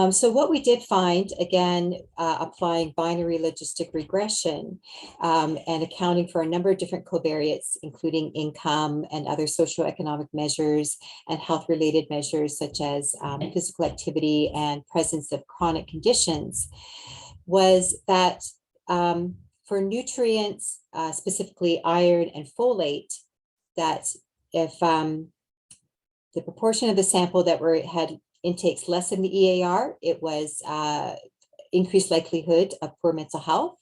So what we did find, again, applying binary logistic regression and accounting for a number of different covariates, including income and other socioeconomic measures and health-related measures such as physical activity and presence of chronic conditions, was that for nutrients, specifically iron and folate, that if the proportion of the sample that had intakes less than the EAR, it was increased likelihood of poor mental health.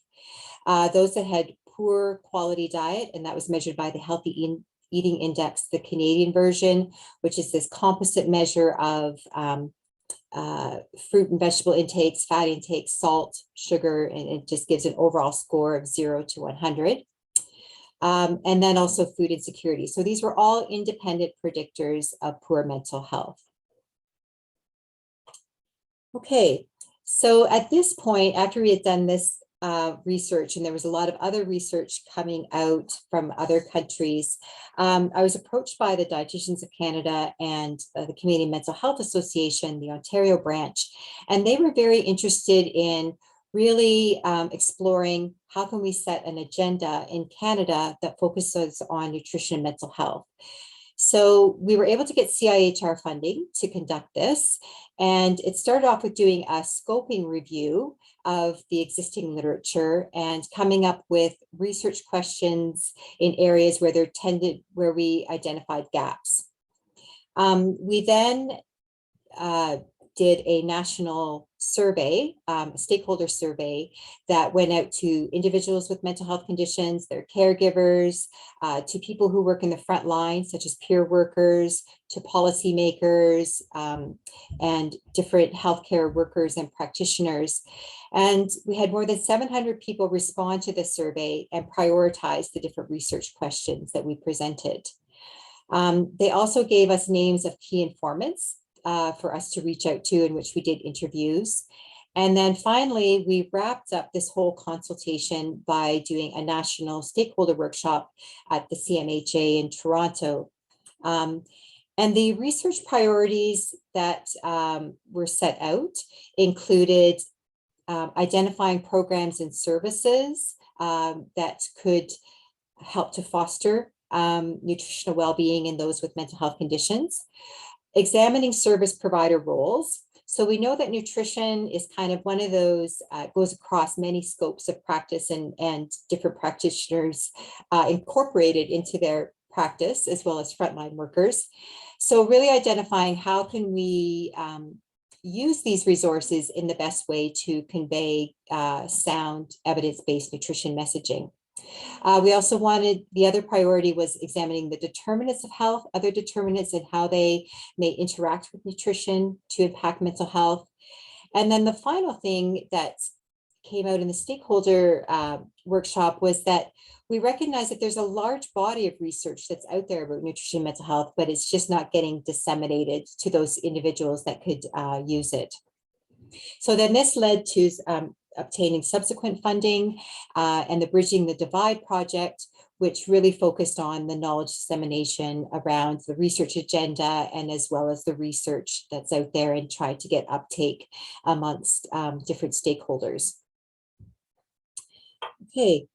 Those that had poor quality diet, and that was measured by the Healthy Eating Index, the Canadian version, which is this composite measure of fruit and vegetable intakes, fat intakes, salt, sugar, and it just gives an overall score of 0 to 100. And then also food insecurity. So these were all independent predictors of poor mental health. Okay, so at this point, after we had done this research, and there was a lot of other research coming out from other countries, I was approached by the Dietitians of Canada and the Canadian Mental Health Association, the Ontario branch, and they were very interested in really exploring how can we set an agenda in Canada that focuses on nutrition and mental health. So we were able to get CIHR funding to conduct this, and it started off with doing a scoping review of the existing literature and coming up with research questions in areas where we identified gaps. We then did a national survey, a stakeholder survey that went out to individuals with mental health conditions, their caregivers, to people who work in the front line, such as peer workers, to policymakers, and different healthcare workers and practitioners. And we had more than 700 people respond to the survey and prioritize the different research questions that we presented. They also gave us names of key informants for us to reach out to, in which we did interviews. And then finally, we wrapped up this whole consultation by doing a national stakeholder workshop at the CMHA in Toronto. And the research priorities that were set out included identifying programs and services that could help to foster nutritional well-being in those with mental health conditions, examining service provider roles. So we know that nutrition is kind of one of those, goes across many scopes of practice, and different practitioners incorporated into their practice, as well as frontline workers. So really identifying how can we use these resources in the best way to convey sound evidence-based nutrition messaging. We also wanted, the other priority was examining the determinants of health, other determinants, and how they may interact with nutrition to impact mental health. And then the final thing that came out in the stakeholder workshop was that we recognize that there's a large body of research that's out there about nutrition and mental health, but it's just not getting disseminated to those individuals that could use it. So then this led to obtaining subsequent funding and the Bridging the Divide project, which really focused on the knowledge dissemination around the research agenda and as well as the research that's out there, and tried to get uptake amongst different stakeholders. Okay,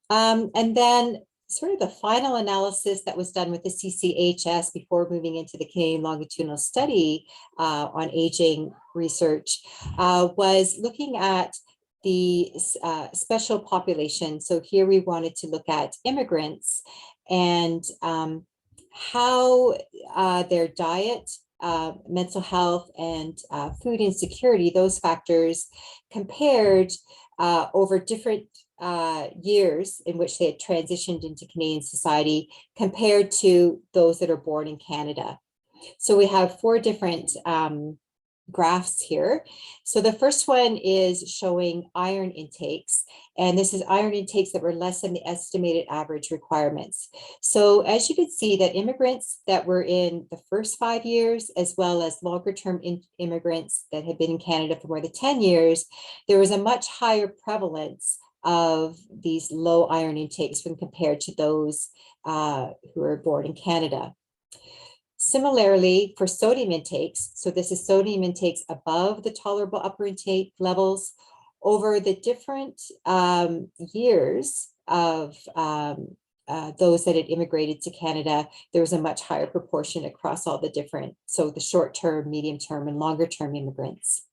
and then sort of the final analysis that was done with the CCHS before moving into the Canadian Longitudinal Study on aging research was looking at the special population. So here we wanted to look at immigrants and how their diet, mental health, and food insecurity, those factors compared over different years in which they had transitioned into Canadian society compared to those that are born in Canada. So we have 4 different graphs here. So the first one is showing iron intakes, and this is iron intakes that were less than the estimated average requirements. So as you can see, that immigrants that were in the first 5 years, as well as longer term immigrants that had been in Canada for more than 10 years, there was a much higher prevalence of these low iron intakes when compared to those who were born in Canada. Similarly, for sodium intakes, so this is sodium intakes above the tolerable upper intake levels, over the different years of those that had immigrated to Canada, there was a much higher proportion across all the different, so the short-term, medium-term, and longer-term immigrants.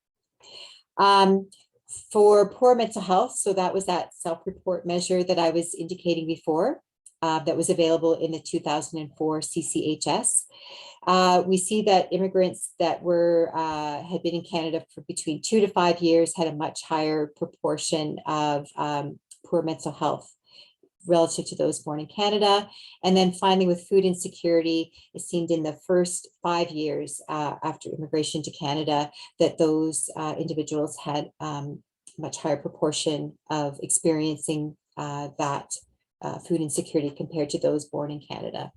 For poor mental health, so that was that self-report measure that I was indicating before, that was available in the 2004 CCHS. We see that immigrants that were had been in Canada for between 2 to 5 years had a much higher proportion of poor mental health relative to those born in Canada. And then finally, with food insecurity, it seemed in the first 5 years after immigration to Canada that those individuals had much higher proportion of experiencing that food insecurity compared to those born in Canada.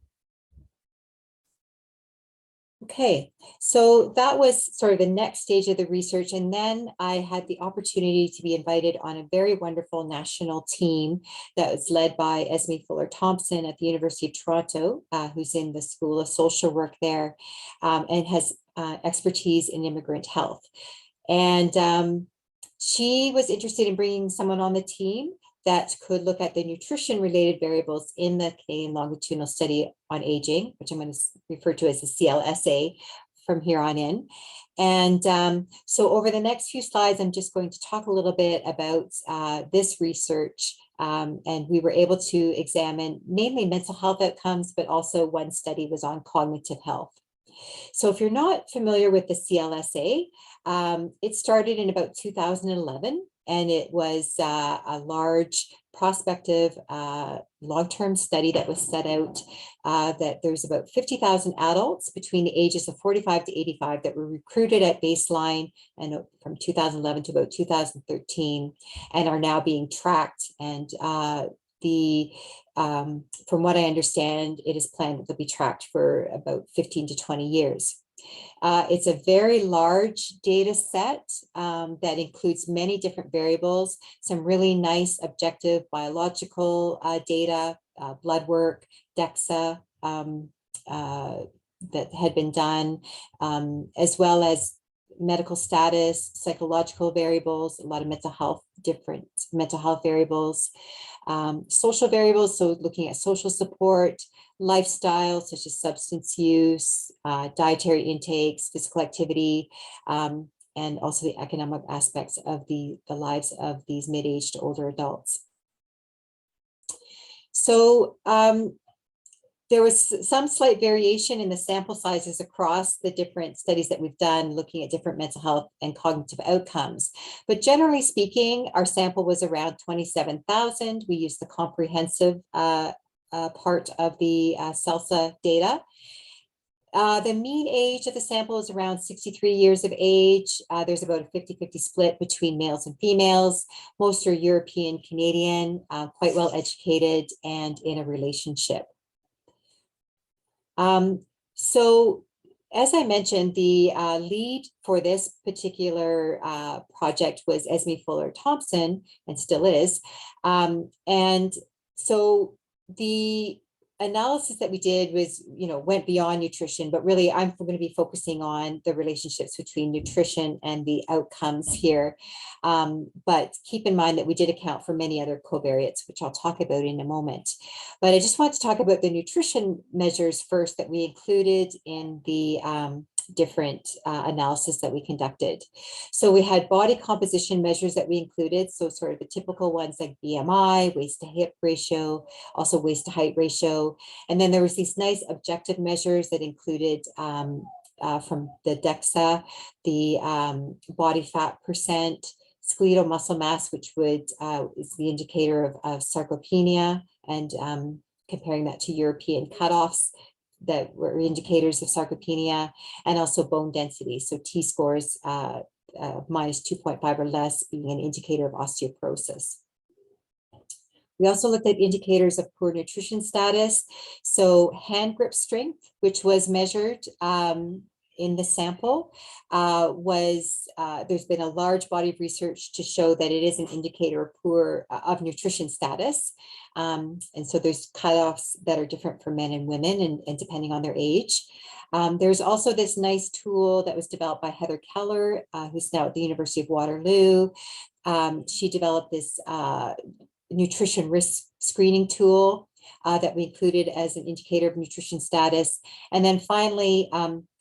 Okay, so that was sort of the next stage of the research. And then I had the opportunity to be invited on a very wonderful national team that was led by Esme Fuller-Thompson at the University of Toronto, who's in the School of Social Work there, and has expertise in immigrant health. And she was interested in bringing someone on the team that could look at the nutrition-related variables in the Canadian Longitudinal Study on Aging, which I'm going to refer to as the CLSA from here on in. And so over the next few slides, I'm just going to talk a little bit about this research. And we were able to examine mainly mental health outcomes, but also one study was on cognitive health. So if you're not familiar with the CLSA, it started in about 2011. And it was a large prospective long-term study that was set out that there's about 50,000 adults between the ages of 45 to 85 that were recruited at baseline and from 2011 to about 2013 and are now being tracked. And from what I understand, it is planned that they'll be tracked for about 15 to 20 years. It's a very large data set that includes many different variables, some really nice objective biological data, blood work, DEXA that had been done, as well as medical status, psychological variables, a lot of different mental health variables, social variables, so looking at social support, lifestyle such as substance use, dietary intakes, physical activity, and also the economic aspects of the lives of these mid-aged older adults. So there was some slight variation in the sample sizes across the different studies that we've done looking at different mental health and cognitive outcomes. But generally speaking, our sample was around 27,000. We used the comprehensive part of the CELSA data. The mean age of the sample is around 63 years of age. There's about a 50-50 split between males and females. Most are European, Canadian, quite well educated, and in a relationship. So as I mentioned, the lead for this particular project was Esme Fuller Thompson, and still is. And so the analysis that we did was, went beyond nutrition, but really I'm going to be focusing on the relationships between nutrition and the outcomes here. But keep in mind that we did account for many other covariates, which I'll talk about in a moment. But I just want to talk about the nutrition measures first that we included in the different analysis that we conducted. So we had body composition measures that we included. So sort of the typical ones like BMI, waist to hip ratio, also waist to height ratio. And then there was these nice objective measures that included from the DEXA, the body fat percent, skeletal muscle mass, which is the indicator of sarcopenia, and comparing that to European cutoffs that were indicators of sarcopenia, and also bone density. So T-scores minus 2.5 or less being an indicator of osteoporosis. We also looked at indicators of poor nutrition status. So hand grip strength, which was measured in the sample, there's been a large body of research to show that it is an indicator of nutrition status. And so there's cutoffs that are different for men and women and depending on their age. There's also this nice tool that was developed by Heather Keller, who's now at the University of Waterloo. She developed this nutrition risk screening tool that we included as an indicator of nutrition status. And then finally,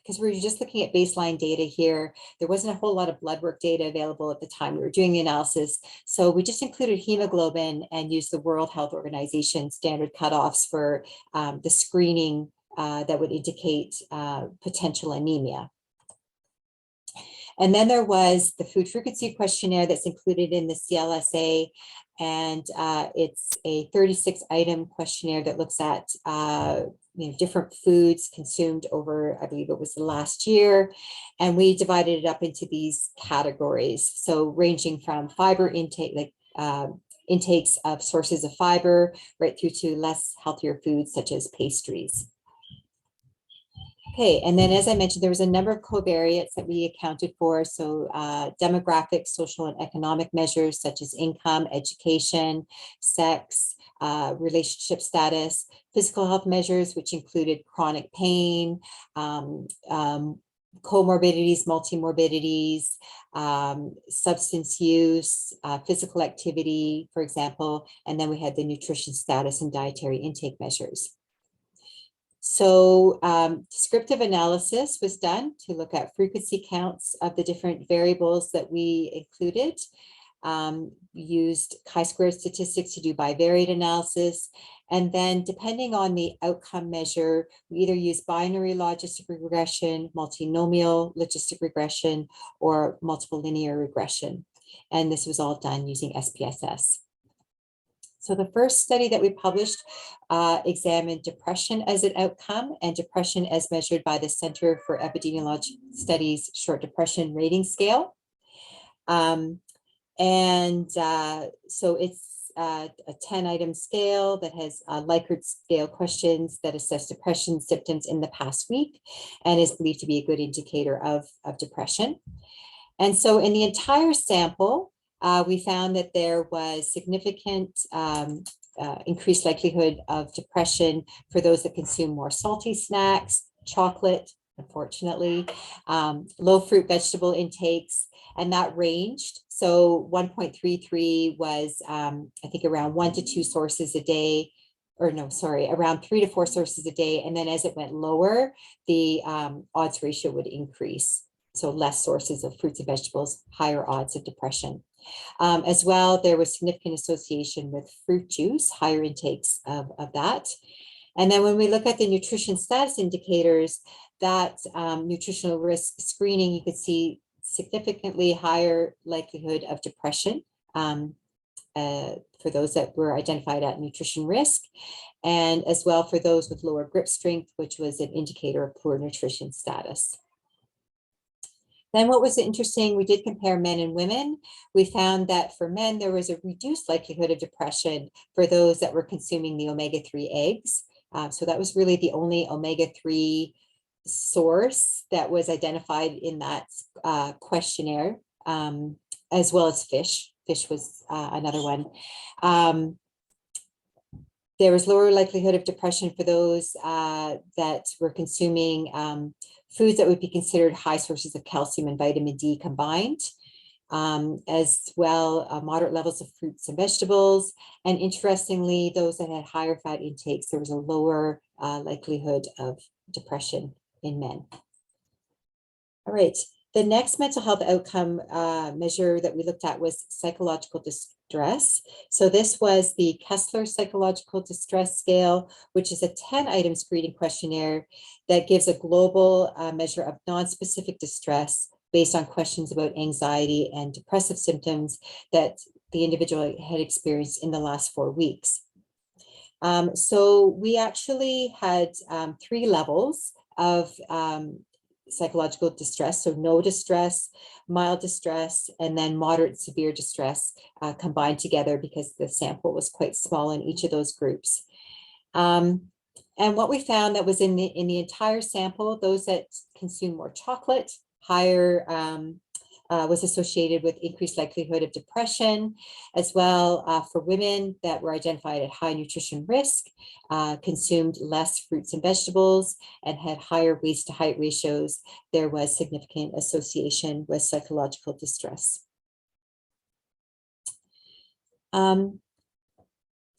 because we were just looking at baseline data here, there wasn't a whole lot of blood work data available at the time we were doing the analysis. So we just included hemoglobin and used the World Health Organization standard cutoffs for the screening that would indicate potential anemia. And then there was the food frequency questionnaire that's included in the CLSA. And it's a 36-item questionnaire that looks at different foods consumed over, I believe it was the last year. And we divided it up into these categories. So ranging from fiber intake, like intakes of sources of fiber, right through to less healthier foods such as pastries. Okay, and then as I mentioned, there was a number of covariates that we accounted for. So demographic, social, and economic measures such as income, education, sex, relationship status, physical health measures, which included chronic pain, comorbidities, multimorbidities, substance use, physical activity, for example, and then we had the nutrition status and dietary intake measures. So descriptive analysis was done to look at frequency counts of the different variables that we included. We used chi-squared statistics to do bivariate analysis. And then depending on the outcome measure, we either use binary logistic regression, multinomial logistic regression, or multiple linear regression. And this was all done using SPSS. So the first study that we published examined depression as an outcome and depression as measured by the Center for Epidemiologic Studies Short Depression Rating Scale. So it's a 10-item scale that has Likert scale questions that assess depression symptoms in the past week and is believed to be a good indicator of depression. And so in the entire sample, we found that there was significant increased likelihood of depression for those that consume more salty snacks, chocolate, unfortunately, low fruit vegetable intakes, and that ranged. So 1.33 was, I think, around 1 to 2 sources a day, or no, sorry, around 3 to 4 sources a day. And then as it went lower, the odds ratio would increase. So less sources of fruits and vegetables, higher odds of depression. As well, there was significant association with fruit juice, higher intakes of that. And then when we look at the nutrition status indicators, that nutritional risk screening, you could see significantly higher likelihood of depression for those that were identified at nutrition risk, and as well for those with lower grip strength, which was an indicator of poor nutrition status. Then what was interesting, we did compare men and women. We found that for men, there was a reduced likelihood of depression for those that were consuming the omega-3 eggs. So that was really the only omega-3 source that was identified in that questionnaire, as well as fish. Fish was another one. There was lower likelihood of depression for those that were consuming foods that would be considered high sources of calcium and vitamin D combined, as well moderate levels of fruits and vegetables. And interestingly, those that had higher fat intakes, there was a lower likelihood of depression in men. All right. The next mental health outcome measure that we looked at was psychological distress. So this was the Kessler Psychological Distress Scale, which is a 10-item screening questionnaire that gives a global measure of non-specific distress based on questions about anxiety and depressive symptoms that the individual had experienced in the last 4 weeks. So we actually had 3 levels of psychological distress, so no distress, mild distress, and then moderate severe distress combined together because the sample was quite small in each of those groups. And what we found that was in the entire sample, those that consume more chocolate, higher was associated with increased likelihood of depression, as well for women that were identified at high nutrition risk, consumed less fruits and vegetables, and had higher waist to height ratios. There was significant association with psychological distress.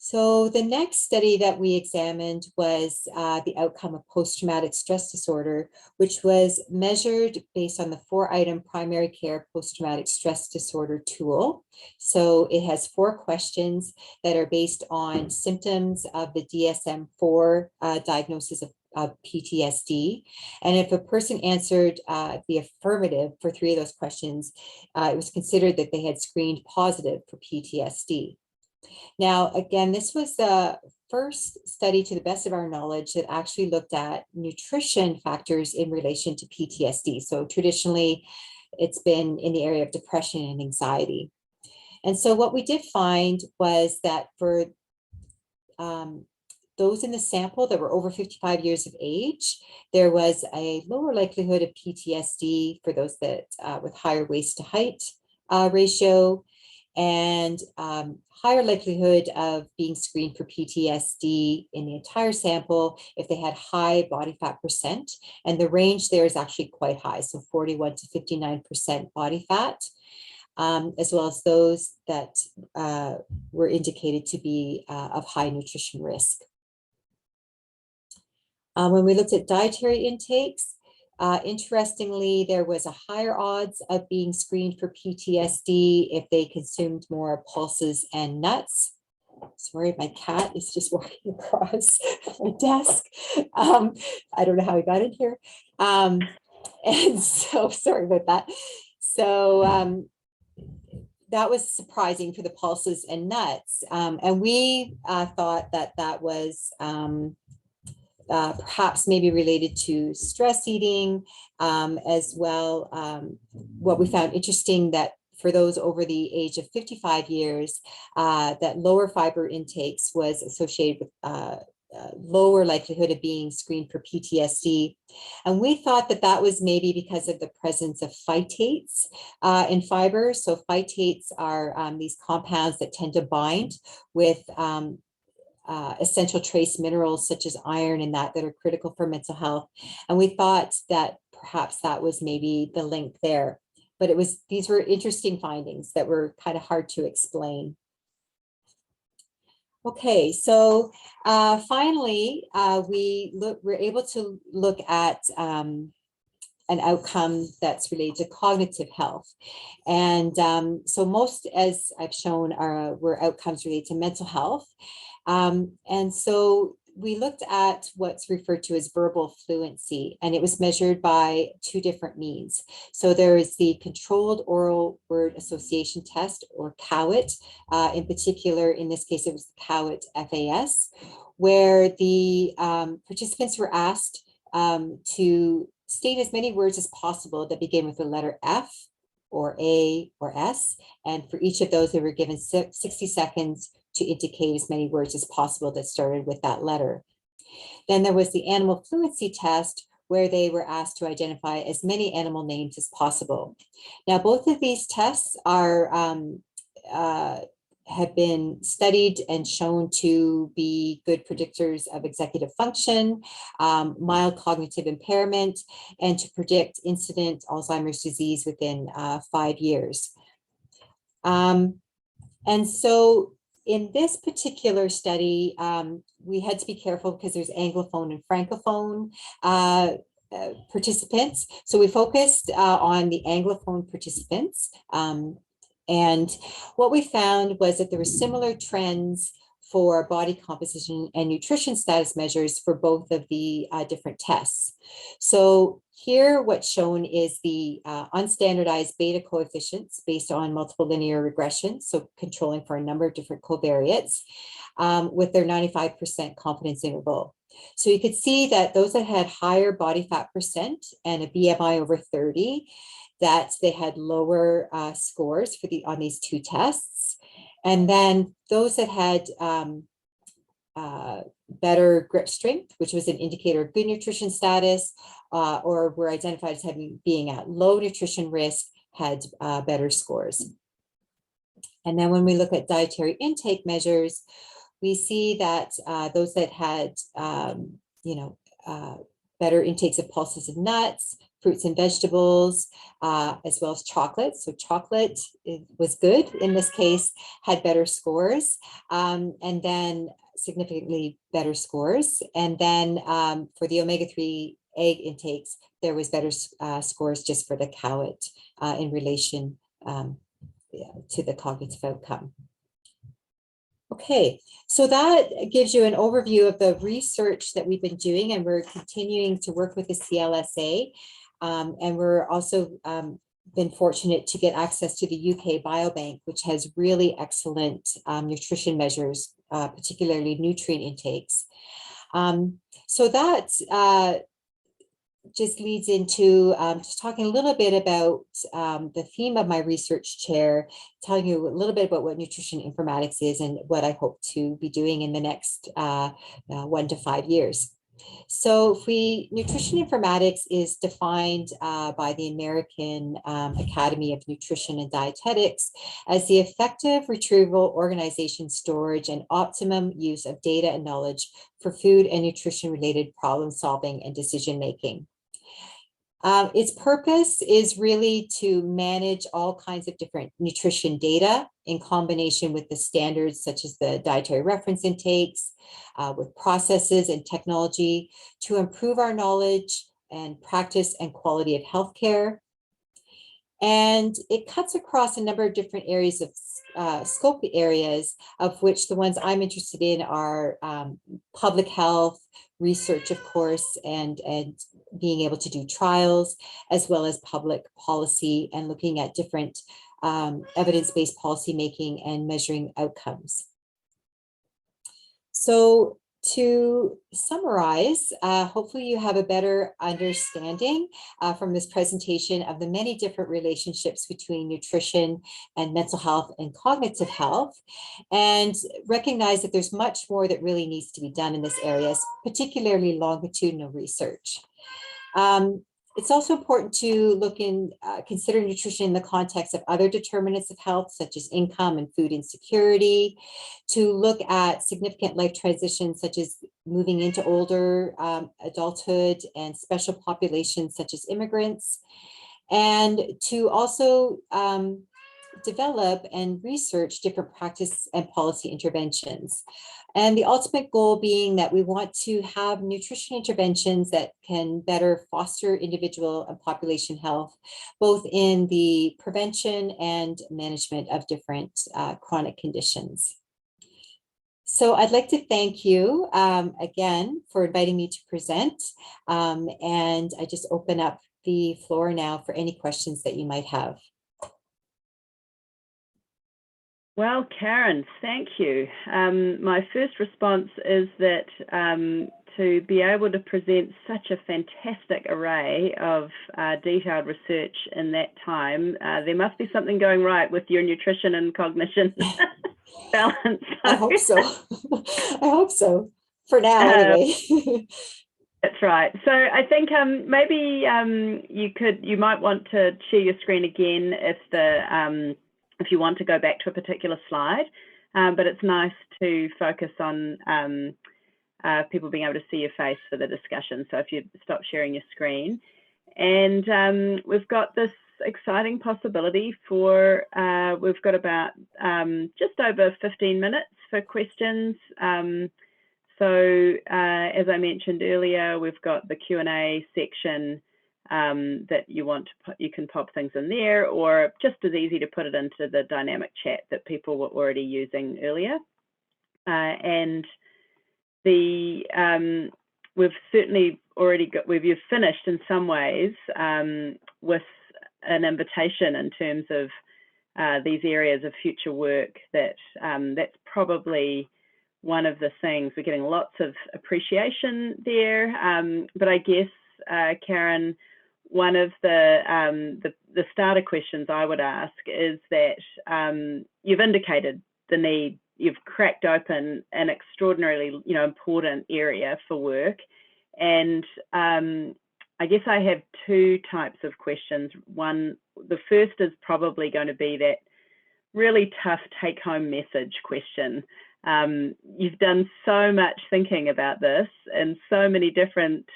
So the next study that we examined was the outcome of post-traumatic stress disorder, which was measured based on the 4-item primary care post-traumatic stress disorder tool. So it has 4 questions that are based on symptoms of the DSM-4 diagnosis of PTSD. And if a person answered the affirmative for 3 of those questions, it was considered that they had screened positive for PTSD. Now, again, this was the first study, to the best of our knowledge, that actually looked at nutrition factors in relation to PTSD. So traditionally, it's been in the area of depression and anxiety. And so what we did find was that for those in the sample that were over 55 years of age, there was a lower likelihood of PTSD for those that with higher waist to height ratio, and higher likelihood of being screened for PTSD in the entire sample if they had high body fat percent. And the range there is actually quite high, so 41 to 59% body fat, as well as those that were indicated to be of high nutrition risk. When we looked at dietary intakes, interestingly, there was a higher odds of being screened for PTSD if they consumed more pulses and nuts. Sorry, my cat is just walking across my desk. I don't know how he got in here. And so sorry about that. So that was surprising for the pulses and nuts. And we thought that that was perhaps maybe related to stress eating, as well. What we found interesting that for those over the age of 55 years, that lower fiber intakes was associated with lower likelihood of being screened for PTSD. And we thought that that was maybe because of the presence of phytates in fiber. So phytates are these compounds that tend to bind with essential trace minerals such as iron and that are critical for mental health. And we thought that perhaps that was maybe the link there. But these were interesting findings that were kind of hard to explain. Okay, so finally, we're able to look at an outcome that's related to cognitive health. And so most, as I've shown, were outcomes related to mental health. And so we looked at what's referred to as verbal fluency, and it was measured by 2 different means. So there is the Controlled Oral Word Association Test, or COWIT. In particular, in this case, it was the COWIT FAS, where the participants were asked to state as many words as possible that begin with the letter F or A or S. And for each of those, they were given 60 seconds to indicate as many words as possible that started with that letter. Then there was the animal fluency test, where they were asked to identify as many animal names as possible. Now, both of these tests are have been studied and shown to be good predictors of executive function, mild cognitive impairment, and to predict incident Alzheimer's disease within 5 years. And so in this particular study, we had to be careful because there's Anglophone and Francophone participants. So we focused on the Anglophone participants. And what we found was that there were similar trends for body composition and nutrition status measures for both of the different tests. So here what's shown is the unstandardized beta coefficients based on multiple linear regression, so controlling for a number of different covariates with their 95% confidence interval. So you could see that those that had higher body fat percent and a BMI over 30, that they had lower scores for on these two tests. And then those that had better grip strength, which was an indicator of good nutrition status, or were identified as being at low nutrition risk, had better scores. And then when we look at dietary intake measures, we see that those that had, better intakes of pulses of nuts, fruits and vegetables, as well as chocolate. So chocolate was good in this case, had better scores, and then significantly better scores. And then for the omega-3 egg intakes, there was better scores just for the cowet in relation to the cognitive outcome. Okay, so that gives you an overview of the research that we've been doing, and we're continuing to work with the CLSA. And we're also been fortunate to get access to the UK Biobank, which has really excellent nutrition measures, particularly nutrient intakes. So that just leads into just talking a little bit about the theme of my research chair, telling you a little bit about what nutrition informatics is and what I hope to be doing in the next 1 to 5 years. So nutrition informatics is defined by the American Academy of Nutrition and Dietetics as the effective retrieval, organization, storage, and optimum use of data and knowledge for food and nutrition related problem solving and decision making. Its purpose is really to manage all kinds of different nutrition data in combination with the standards such as the dietary reference intakes, with processes and technology to improve our knowledge and practice and quality of healthcare. And it cuts across a number of different areas of scope areas, of which the ones I'm interested in are public health, research, of course, and being able to do trials, as well as public policy and looking at different evidence-based policy making and measuring outcomes. So to summarize, hopefully you have a better understanding from this presentation of the many different relationships between nutrition and mental health and cognitive health, and recognize that there's much more that really needs to be done in this area, particularly longitudinal research. It's also important to consider nutrition in the context of other determinants of health, such as income and food insecurity, to look at significant life transitions, such as moving into older adulthood and special populations, such as immigrants, and to also develop and research different practice and policy interventions. And the ultimate goal being that we want to have nutrition interventions that can better foster individual and population health, both in the prevention and management of different chronic conditions. So I'd like to thank you again for inviting me to present. And I just open up the floor now for any questions that you might have. Well, Karen, thank you. My first response is that to be able to present such a fantastic array of detailed research in that time, there must be something going right with your nutrition and cognition balance. I hope so. I hope so, for now anyway. That's right. So I think maybe you might want to share your screen again if you want to go back to a particular slide. But it's nice to focus on people being able to see your face for the discussion. So if you stop sharing your screen, and we've got this exciting possibility for we've got about just over 15 minutes for questions. So as I mentioned earlier, we've got the Q&A section that you can pop things in there, or just as easy to put it into the dynamic chat that people were already using earlier. And we've certainly already you've finished in some ways with an invitation in terms of these areas of future work that's probably one of the things. We're getting lots of appreciation there, but I guess, Karen, one of the starter questions I would ask is that you've indicated the need. You've cracked open an extraordinarily, important area for work, and I guess I have two types of questions. The first is probably going to be that really tough take-home message question. You've done so much thinking about this and so many different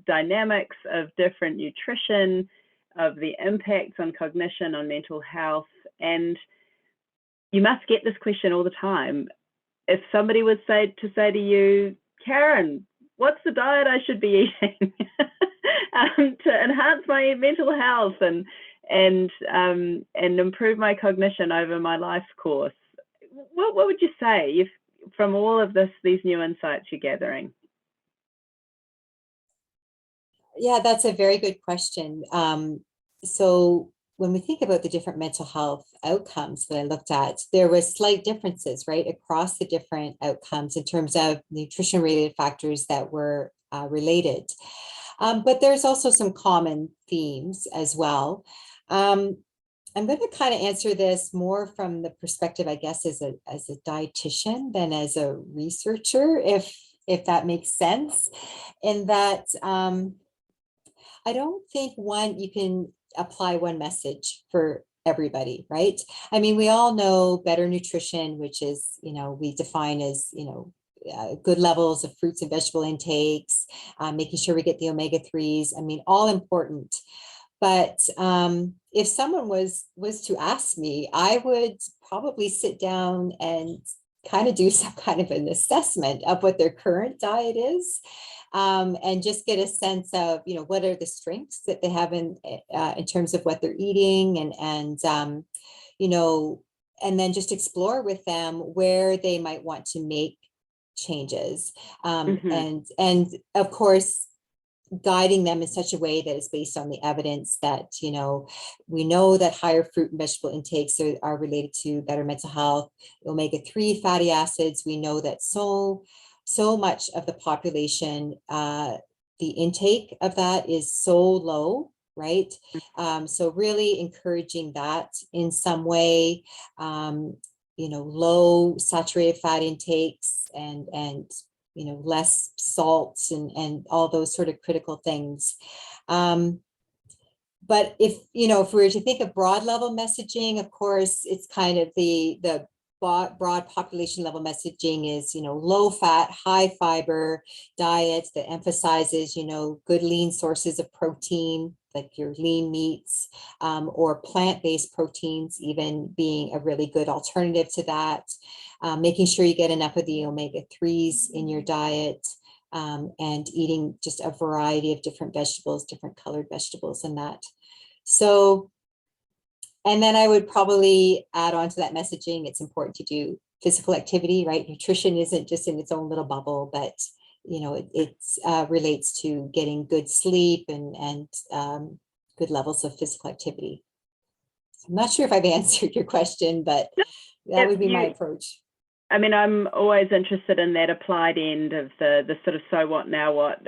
dynamics of different nutrition, of the impacts on cognition, on mental health, and you must get this question all the time. If somebody was to say to you, Karen, what's the diet I should be eating to enhance my mental health and improve my cognition over my life's course? What would you say from all of these new insights you're gathering? Yeah, that's a very good question. So when we think about the different mental health outcomes that I looked at, there were slight differences, right, across the different outcomes in terms of nutrition-related factors that were related. But there's also some common themes as well. I'm going to kind of answer this more from the perspective, I guess, as a dietitian than as a researcher, if that makes sense. In that, I don't think you can apply one message for everybody, right? I mean, we all know better nutrition, which is, we define as, good levels of fruits and vegetable intakes, making sure we get the omega-3s. I mean, all important. But if someone was to ask me, I would probably sit down and kind of do some kind of an assessment of what their current diet is, and just get a sense of, what are the strengths that they have in terms of what they're eating, and then just explore with them where they might want to make changes, and of course, guiding them in such a way that is based on the evidence that, we know that higher fruit and vegetable intakes are related to better mental health. Omega-3 fatty acids, we know that so much of the population, the intake of that is so low, right? So really encouraging that in some way, low saturated fat intakes and less salts and all those sort of critical things. But if we were to think of broad level messaging, of course, it's kind of the broad population level messaging is, low fat, high fiber diets that emphasizes, good lean sources of protein, like your lean meats, or plant-based proteins, even being a really good alternative to that. Making sure you get enough of the omega-3s in your diet, and eating just a variety of different vegetables, different colored vegetables and that. So, and then I would probably add on to that messaging, it's important to do physical activity, right? Nutrition isn't just in its own little bubble, but it relates to getting good sleep and good levels of physical activity. So I'm not sure if I've answered your question, but that would be my approach. I mean, I'm always interested in that applied end of the sort of so what, now what,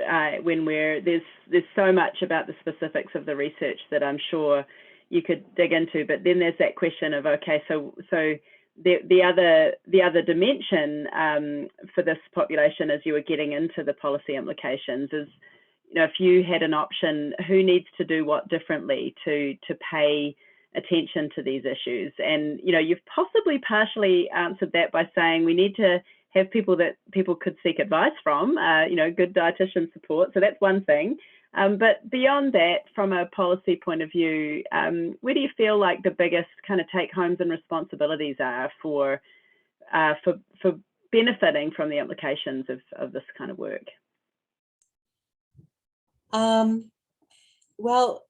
when there's so much about the specifics of the research that I'm sure you could dig into, but then there's that question of, okay, so the other dimension for this population, as you were getting into the policy implications, is, you know, if you had an option, who needs to do what differently to pay attention to these issues? And, you know, you've possibly partially answered that by saying we need to have people that people could seek advice from, you know, good dietitian support. So that's one thing. But beyond that, from a policy point of view, where do you feel like the biggest kind of take homes and responsibilities are for benefiting from the implications of this kind of work? Well,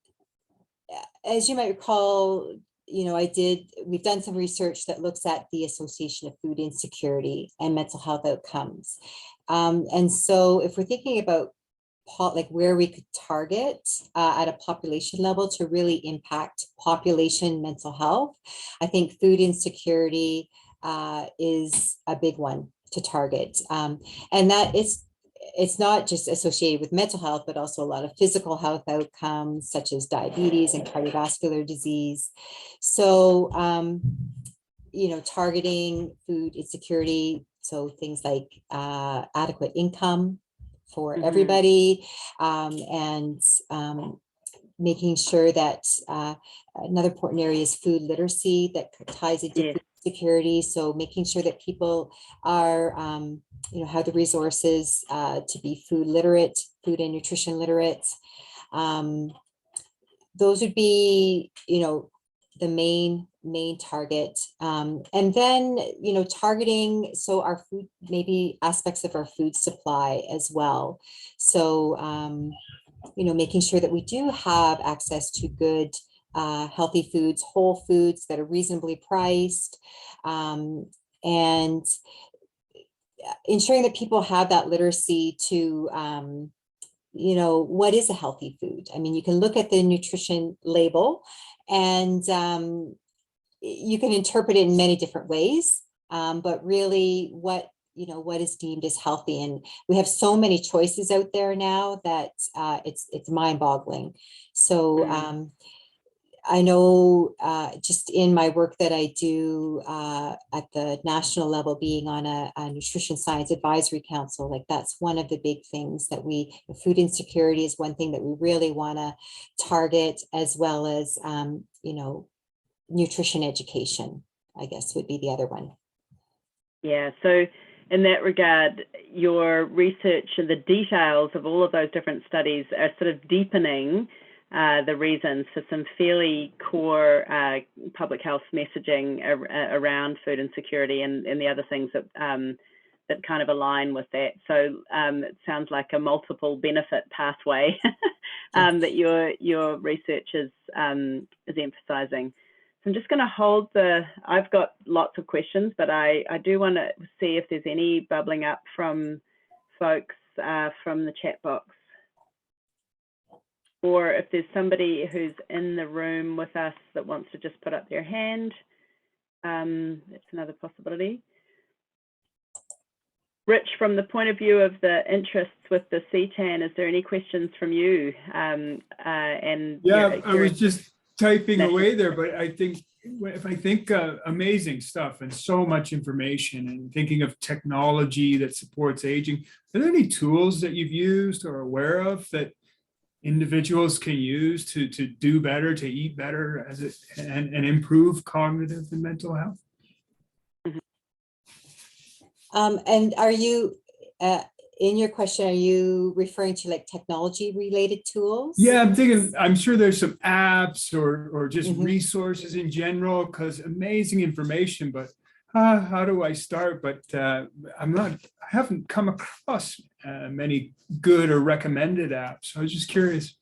as you might recall, you know, we've done some research that looks at the association of food insecurity and mental health outcomes. And so if we're thinking about like where we could target at a population level to really impact population mental health, I think food insecurity is a big one to target. And that it's not just associated with mental health, but also a lot of physical health outcomes such as diabetes and cardiovascular disease. So, you know, targeting food insecurity, so things like adequate income for everybody, and making sure that another important area is food literacy that ties into food security. So making sure that people are, you know, have the resources to be food literate, food and nutrition literate. Those would be, you know, the main target. And then, you know, targeting, so our food, maybe aspects of our food supply as well. So, you know, making sure that we do have access to good, healthy foods, whole foods that are reasonably priced, and ensuring that people have that literacy to, you know, what is a healthy food? I mean, you can look at the nutrition label and you can interpret it in many different ways, but really what is deemed as healthy. And we have so many choices out there now that it's mind-boggling. So I know just in my work that I do at the national level, being on a nutrition science advisory council, like that's one of the big things that food insecurity is one thing that we really want to target, as well as, you know, nutrition education, I guess would be the other one. Yeah, so in that regard, your research and the details of all of those different studies are sort of deepening the reasons for some fairly core public health messaging around food insecurity and the other things that that kind of align with that. So it sounds like a multiple benefit pathway that your research is emphasizing. So I'm just going to hold I've got lots of questions, but I do want to see if there's any bubbling up from folks from the chat box. Or if there's somebody who's in the room with us that wants to just put up their hand, that's another possibility. Rich, from the point of view of the interests with the CTAAN, is there any questions from you? I was just typing away there, but I think if I think amazing stuff and so much information, and thinking of technology that supports aging, are there any tools that you've used or aware of that individuals can use to do better, to eat better and improve cognitive and mental health? And are you, in your question, are you referring to like technology related tools? Yeah, I'm sure there's some apps or just resources in general, because amazing information, but how do I start? But I haven't come across many good or recommended apps. I was just curious.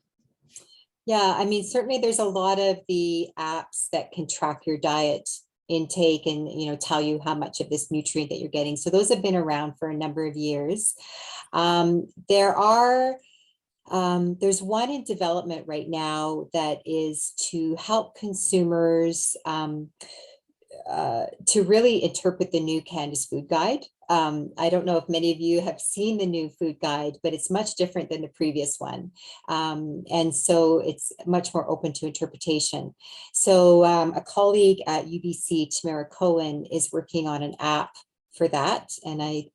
Yeah, I mean, certainly there's a lot of the apps that can track your diet intake and, you know, tell you how much of this nutrient that you're getting. So those have been around for a number of years. There's one in development right now that is to help consumers to really interpret the new Canada's Food Guide. I don't know if many of you have seen the new food guide, but it's much different than the previous one. And so it's much more open to interpretation. So a colleague at UBC, Tamara Cohen, is working on an app for that. And I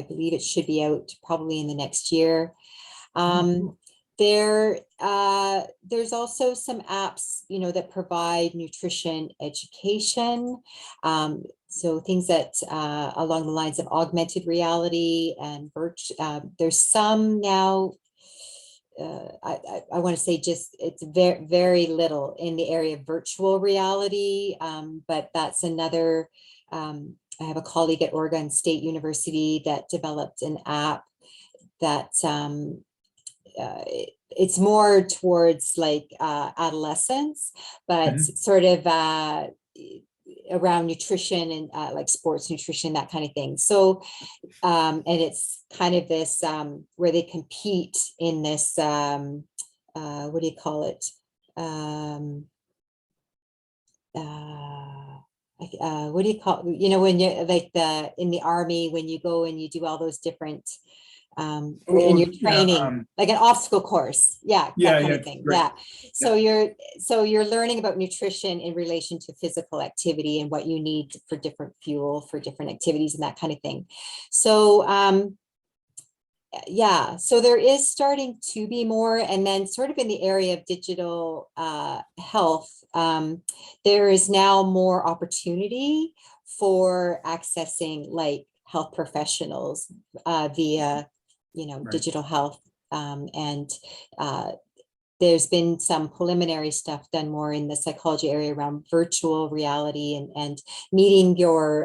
believe it should be out probably in the next year. There's also some apps, that provide nutrition education. So things that along the lines of augmented reality and there's some now. I want to say it's very, very little in the area of virtual reality, but that's another. I have a colleague at Oregon State University that developed an app that it's more towards like adolescence, but sort of around nutrition and like sports nutrition, that kind of thing. So, and it's kind of this where they compete in this, what do you call it? What do you call, when you're like in the army, when you go and you do all those different in your training, like an obstacle course, that kind of thing. Right. So you're learning about nutrition in relation to physical activity and what you need for different fuel for different activities and that kind of thing. So so there is starting to be more, and then sort of in the area of digital health, there is now more opportunity for accessing like health professionals via digital health, and there's been some preliminary stuff done more in the psychology area around virtual reality and meeting your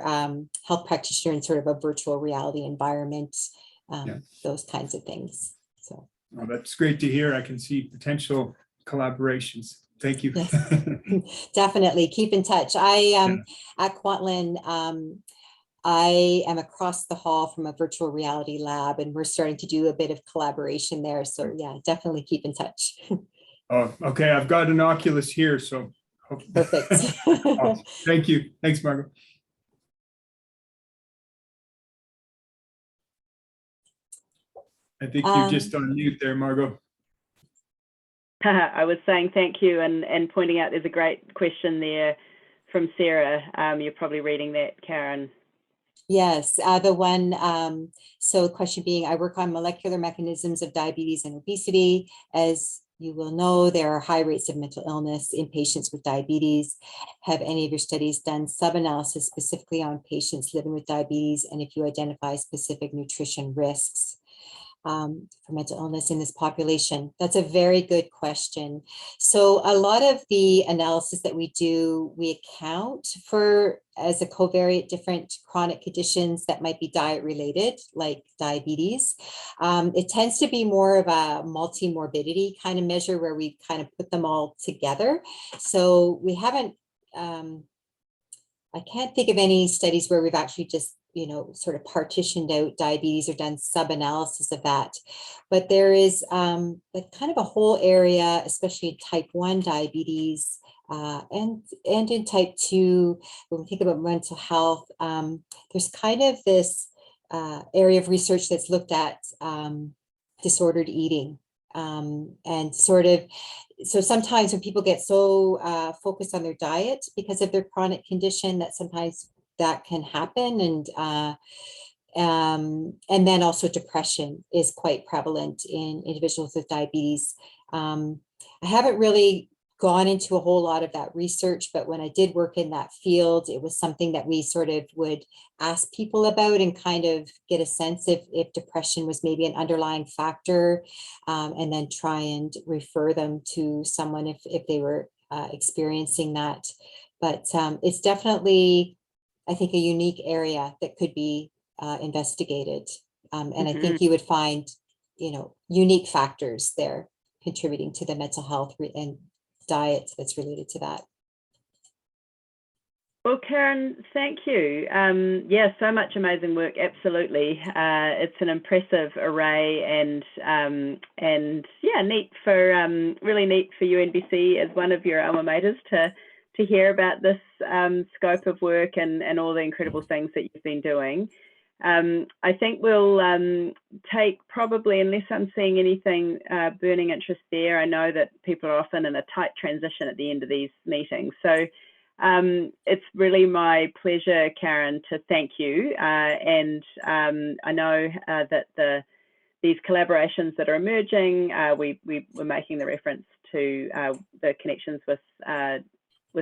health practitioner in sort of a virtual reality environment, those kinds of things. So that's great to hear. I can see potential collaborations. Thank you. Yes, definitely keep in touch. At Kwantlen, I am across the hall from a virtual reality lab, and we're starting to do a bit of collaboration there. So yeah, definitely keep in touch. Oh, okay. I've got an Oculus here, so perfect. Awesome. Thank you. Thanks, Margot. I think you're just on mute there, Margot. I was saying thank you and pointing out there's a great question there from Sarah. You're probably reading that, Karen. Yes, the one, so the question being, I work on molecular mechanisms of diabetes and obesity. As you will know, there are high rates of mental illness in patients with diabetes. Have any of your studies done sub-analysis specifically on patients living with diabetes? And if you identify specific nutrition risks for mental illness in this population? That's a very good question. So a lot of the analysis that we do, we account for as a covariate different chronic conditions that might be diet related, like diabetes. It tends to be more of a multi-morbidity kind of measure where we kind of put them all together. So we haven't, I can't think of any studies where we've actually just sort of partitioned out diabetes or done sub-analysis of that. But there is like kind of a whole area, especially in type 1 diabetes and in type 2, when we think about mental health, there's kind of this area of research that's looked at disordered eating and sort of, so sometimes when people get so focused on their diet because of their chronic condition, that sometimes that can happen. And then also depression is quite prevalent in individuals with diabetes. I haven't really gone into a whole lot of that research, but when I did work in that field, it was something that we sort of would ask people about and kind of get a sense if depression was maybe an underlying factor, and then try and refer them to someone if they were experiencing that. But it's definitely, I think, a unique area that could be investigated. And I think you would find, unique factors there contributing to the mental health and diet that's related to that. Well, Karen, thank you. Yeah, so much amazing work. Absolutely, it's an impressive array, and yeah, neat for really neat for UNBC as one of your alma maters to to hear about this scope of work and all the incredible things that you've been doing. I think we'll take probably, unless I'm seeing anything burning interest there, I know that people are often in a tight transition at the end of these meetings. So it's really my pleasure, Karen, to thank you. And I know that these collaborations that are emerging, we were making the reference to the connections with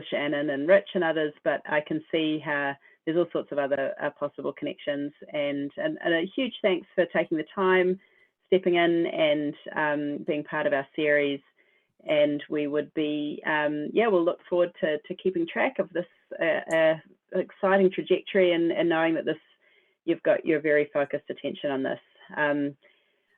Shannon and Rich and others, but I can see how there's all sorts of other possible connections, and a huge thanks for taking the time, stepping in and being part of our series. And we would be, we'll look forward to keeping track of this exciting trajectory and knowing that you've got your very focused attention on this.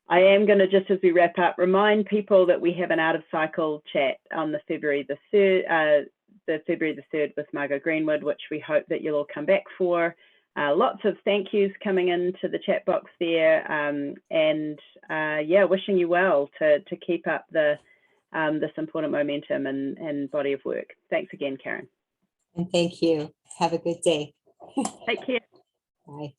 I am going to, just as we wrap up, remind people that we have an out of cycle chat on the February the 3rd with Margot Greenwood, which we hope that you'll all come back for. Lots of thank yous coming into the chat box there, wishing you well to keep up this important momentum and body of work. Thanks again, Karen. And thank you. Have a good day. Take care. Bye.